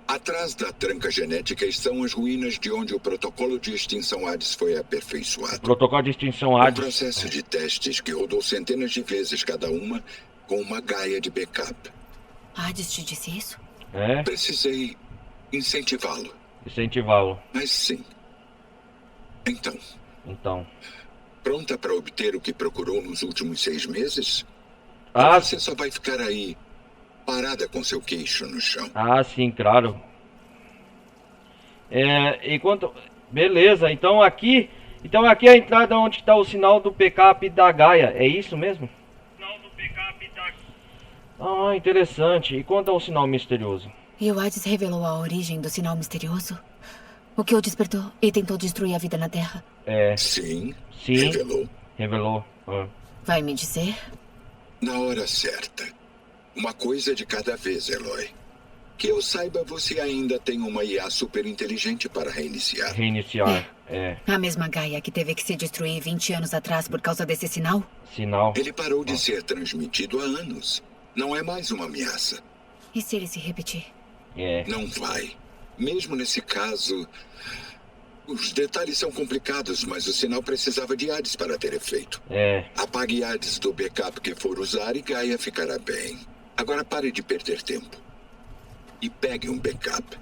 Speaker 8: Atrás da tranca genética estão as ruínas de onde o protocolo de extinção Hades foi aperfeiçoado.
Speaker 1: Protocolo de extinção
Speaker 8: Um
Speaker 1: Hades.
Speaker 8: processo de testes que rodou centenas de vezes cada uma com uma Gaia de backup.
Speaker 2: Hades te disse isso?
Speaker 1: É?
Speaker 8: Precisei incentivá-lo.
Speaker 1: Incentivá-lo.
Speaker 8: Mas sim.
Speaker 1: Então.
Speaker 8: Pronta para obter o que procurou nos últimos 6 meses?
Speaker 1: Ah,
Speaker 8: Ou você só vai ficar aí, parada com seu queixo no chão?
Speaker 1: Ah, sim, claro. Enquanto... Beleza, então aqui é a entrada onde está o sinal do backup da Gaia. É isso mesmo? Sinal do backup da... Ah, interessante. E quanto ao sinal misterioso?
Speaker 2: E o Hades revelou a origem do sinal misterioso? O que o despertou e tentou destruir a vida na Terra?
Speaker 8: Sim.
Speaker 1: Revelou.
Speaker 2: Vai me dizer?
Speaker 8: Na hora certa. Uma coisa de cada vez, Eloy. Que eu saiba, você ainda tem uma IA super inteligente para reiniciar.
Speaker 2: A mesma Gaia que teve que se destruir 20 anos atrás por causa desse sinal?
Speaker 8: Ele parou de ser transmitido há anos. Não é mais uma ameaça.
Speaker 2: E se ele se repetir?
Speaker 8: Não vai. Mesmo nesse caso... Os detalhes são complicados, mas o sinal precisava de Hades para ter efeito. Apague Hades do backup que for usar e Gaia ficará bem. Agora pare de perder tempo. E pegue um backup.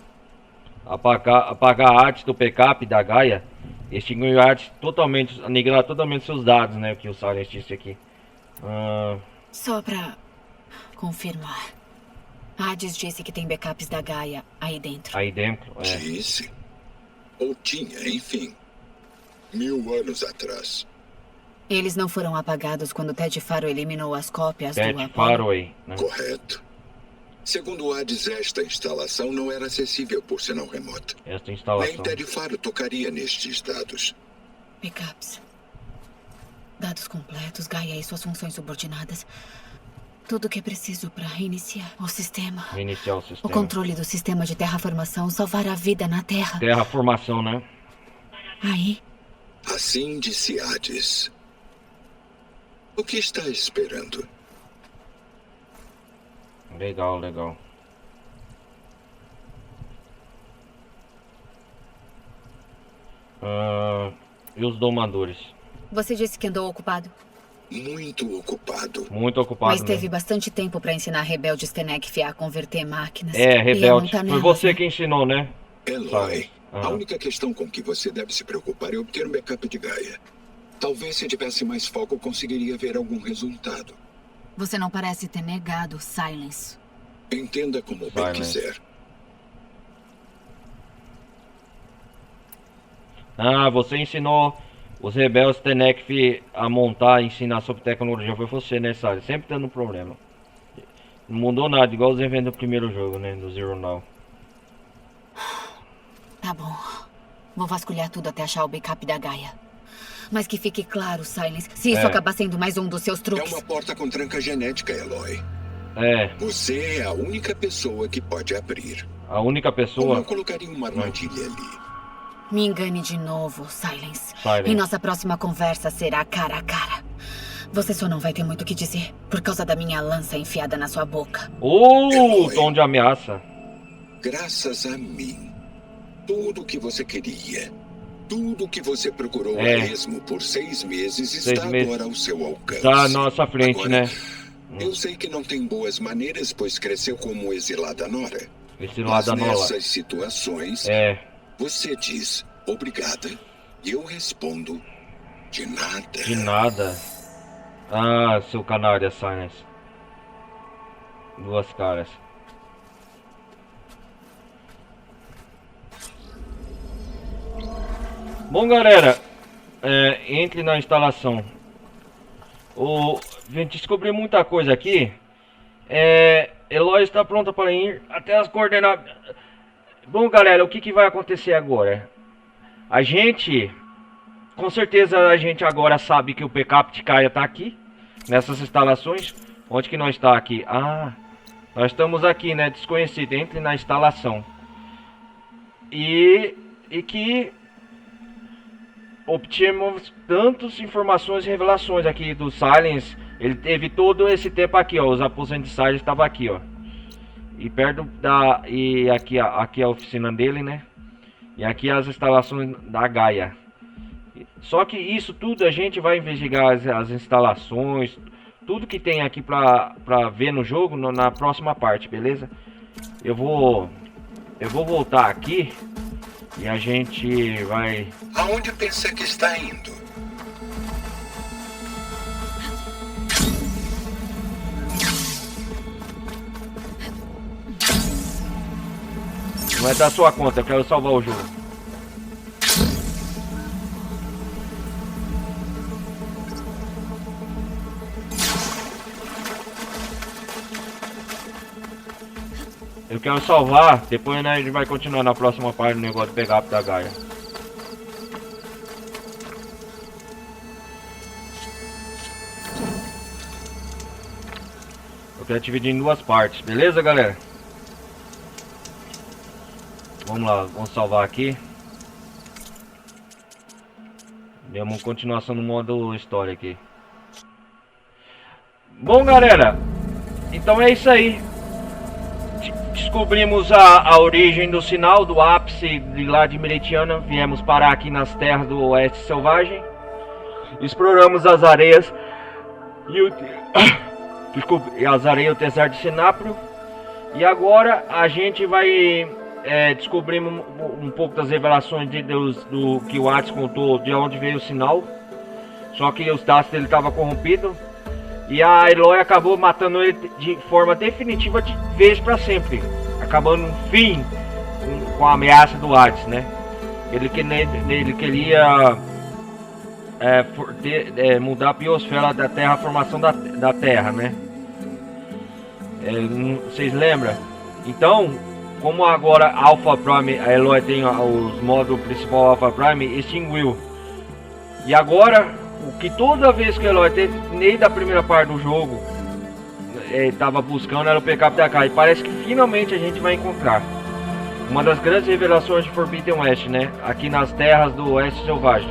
Speaker 1: Apagar a arte do backup da Gaia, extinguir a arte totalmente, aniquilar totalmente seus dados, né? Que o Silence disse aqui.
Speaker 2: Só pra confirmar. Hades disse que tem backups da Gaia aí dentro.
Speaker 1: Aí dentro,
Speaker 8: Disse. Ou tinha, enfim. 1000 anos atrás.
Speaker 2: Eles não foram apagados quando Ted Faro eliminou as cópias do
Speaker 1: Ted
Speaker 2: Apollo?
Speaker 1: Faro aí, né?
Speaker 8: Correto. Segundo Hades, esta instalação não era acessível por sinal remoto.
Speaker 1: Esta instalação.
Speaker 8: Nem Ted Faro tocaria nestes dados.
Speaker 2: Backups. Dados completos, Gaia e suas funções subordinadas. Tudo o que é preciso para reiniciar o sistema.
Speaker 1: Reiniciar o sistema.
Speaker 2: O controle do sistema de terraformação, salvar a vida na Terra.
Speaker 1: Terraformação, né?
Speaker 2: Aí.
Speaker 8: Assim disse Hades. O que está esperando?
Speaker 1: Legal. E os domadores?
Speaker 2: Você disse que andou ocupado?
Speaker 8: Muito ocupado.
Speaker 1: Muito ocupado.
Speaker 2: Mas teve bastante tempo para ensinar rebeldes Tenekf a converter máquinas.
Speaker 1: Rebelde. Foi você que ensinou, né?
Speaker 8: Eloy, a única questão com que você deve se preocupar é obter um backup de Gaia. Talvez se tivesse mais foco, conseguiria ver algum resultado.
Speaker 2: Você não parece ter negado Silence.
Speaker 8: Entenda como bem quiser.
Speaker 1: Você ensinou os rebeldes Tenekf a montar e ensinar sobre tecnologia. Foi você, né, Sally? Sempre dando problema. Não mudou nada, igual os eventos do primeiro jogo, né? Do Zero Now.
Speaker 2: Tá bom. Vou vasculhar tudo até achar o backup da Gaia. Mas que fique claro, Silence, se isso acabar sendo mais um dos seus truques...
Speaker 8: É uma porta com tranca genética, Eloy. Você é a única pessoa que pode abrir.
Speaker 1: A única pessoa?
Speaker 8: Ou eu colocaria uma armadilha ali.
Speaker 2: Me engane de novo, Silence. E nossa próxima conversa será cara a cara. Você só não vai ter muito o que dizer por causa da minha lança enfiada na sua boca.
Speaker 1: Tom de ameaça.
Speaker 8: Graças a mim. Tudo o que você queria. Tudo que você procurou mesmo por 6 meses está agora ao seu alcance.
Speaker 1: Está à nossa frente,
Speaker 8: agora,
Speaker 1: né?
Speaker 8: Eu sei que não tem boas maneiras, pois cresceu como exilada Nora.
Speaker 1: Exilada Nora.
Speaker 8: Mas nessas situações, você diz obrigada e eu respondo de nada.
Speaker 1: De nada. Ah, seu canária, Silence. 2 caras. Bom, galera, entre na instalação. A gente descobriu muita coisa aqui. Eloy está pronta para ir até as coordenadas. Bom, galera, o que vai acontecer agora? A gente, com certeza, a gente agora sabe que o backup de Kaia está aqui, nessas instalações. Onde que nós está aqui? Ah, nós estamos aqui, né? Desconhecido. Entre na instalação. E que obtivemos tantas informações e revelações aqui do Silence. Ele teve todo esse tempo aqui, ó. Os aposentos de Silence estavam aqui, ó. E perto da... E aqui a oficina dele, né? E aqui as instalações da Gaia. Só que isso tudo a gente vai investigar as instalações, tudo que tem aqui pra ver no jogo na próxima parte, beleza? Eu vou voltar aqui e a gente vai...
Speaker 8: Aonde pensa que está indo?
Speaker 1: Vai dar sua conta, eu quero salvar o jogo. Eu quero salvar, depois né, a gente vai continuar na próxima parte do negócio de pegar da Gaia. Eu quero dividir em 2 partes, beleza, galera? Vamos lá, vamos salvar aqui. Demos continuação no modo história aqui. Bom, galera, então é isso aí. Descobrimos a origem do sinal, do ápice de lá de Meretiana. Viemos parar aqui nas terras do Oeste Selvagem. Exploramos as areias e o deserto de Sinapro. E agora a gente vai descobrir um pouco das revelações do que o Hades contou, de onde veio o sinal. Só que os dados dele estavam corrompidos. E a Eloy acabou matando ele de forma definitiva de vez para sempre. Acabando no fim com a ameaça do Hades, né? Ele queria mudar a biosfera da Terra, a formação da Terra, né? Vocês lembram? Então, como agora Alpha Prime, a Eloy tem os modos principal Alpha Prime, extinguiu. E agora, o que toda vez que a Eloy teve, nem da primeira parte do jogo, estava buscando era o backup da Kaia. E parece que finalmente a gente vai encontrar uma das grandes revelações de Forbidden West, né? Aqui nas terras do Oeste Selvagem.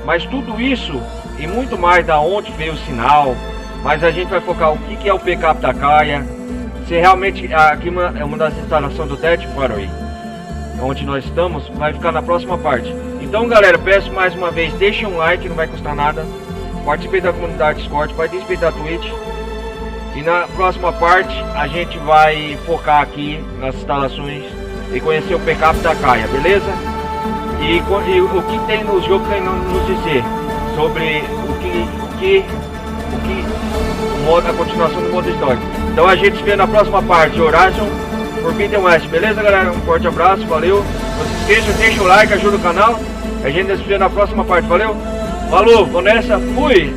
Speaker 1: Mas tudo isso e muito mais, da onde veio o sinal. Mas a gente vai focar o que é o backup da Kaia. Se realmente aqui é uma das instalações do Death Party, onde nós estamos, vai ficar na próxima parte. Então, galera, peço mais uma vez, deixem um like, não vai custar nada. Participe da comunidade Discord, participe da Twitch. E na próxima parte a gente vai focar aqui nas instalações e conhecer o backup da Kaia, beleza? E o que tem no jogo tem nos dizer sobre a continuação do modo histórico. Então a gente se vê na próxima parte de Horizon Forbidden West, beleza, galera? Um forte abraço, valeu. Não se esqueçam, deixa o like, ajuda o canal. A gente se vê na próxima parte, valeu? Falou, vou nessa, fui!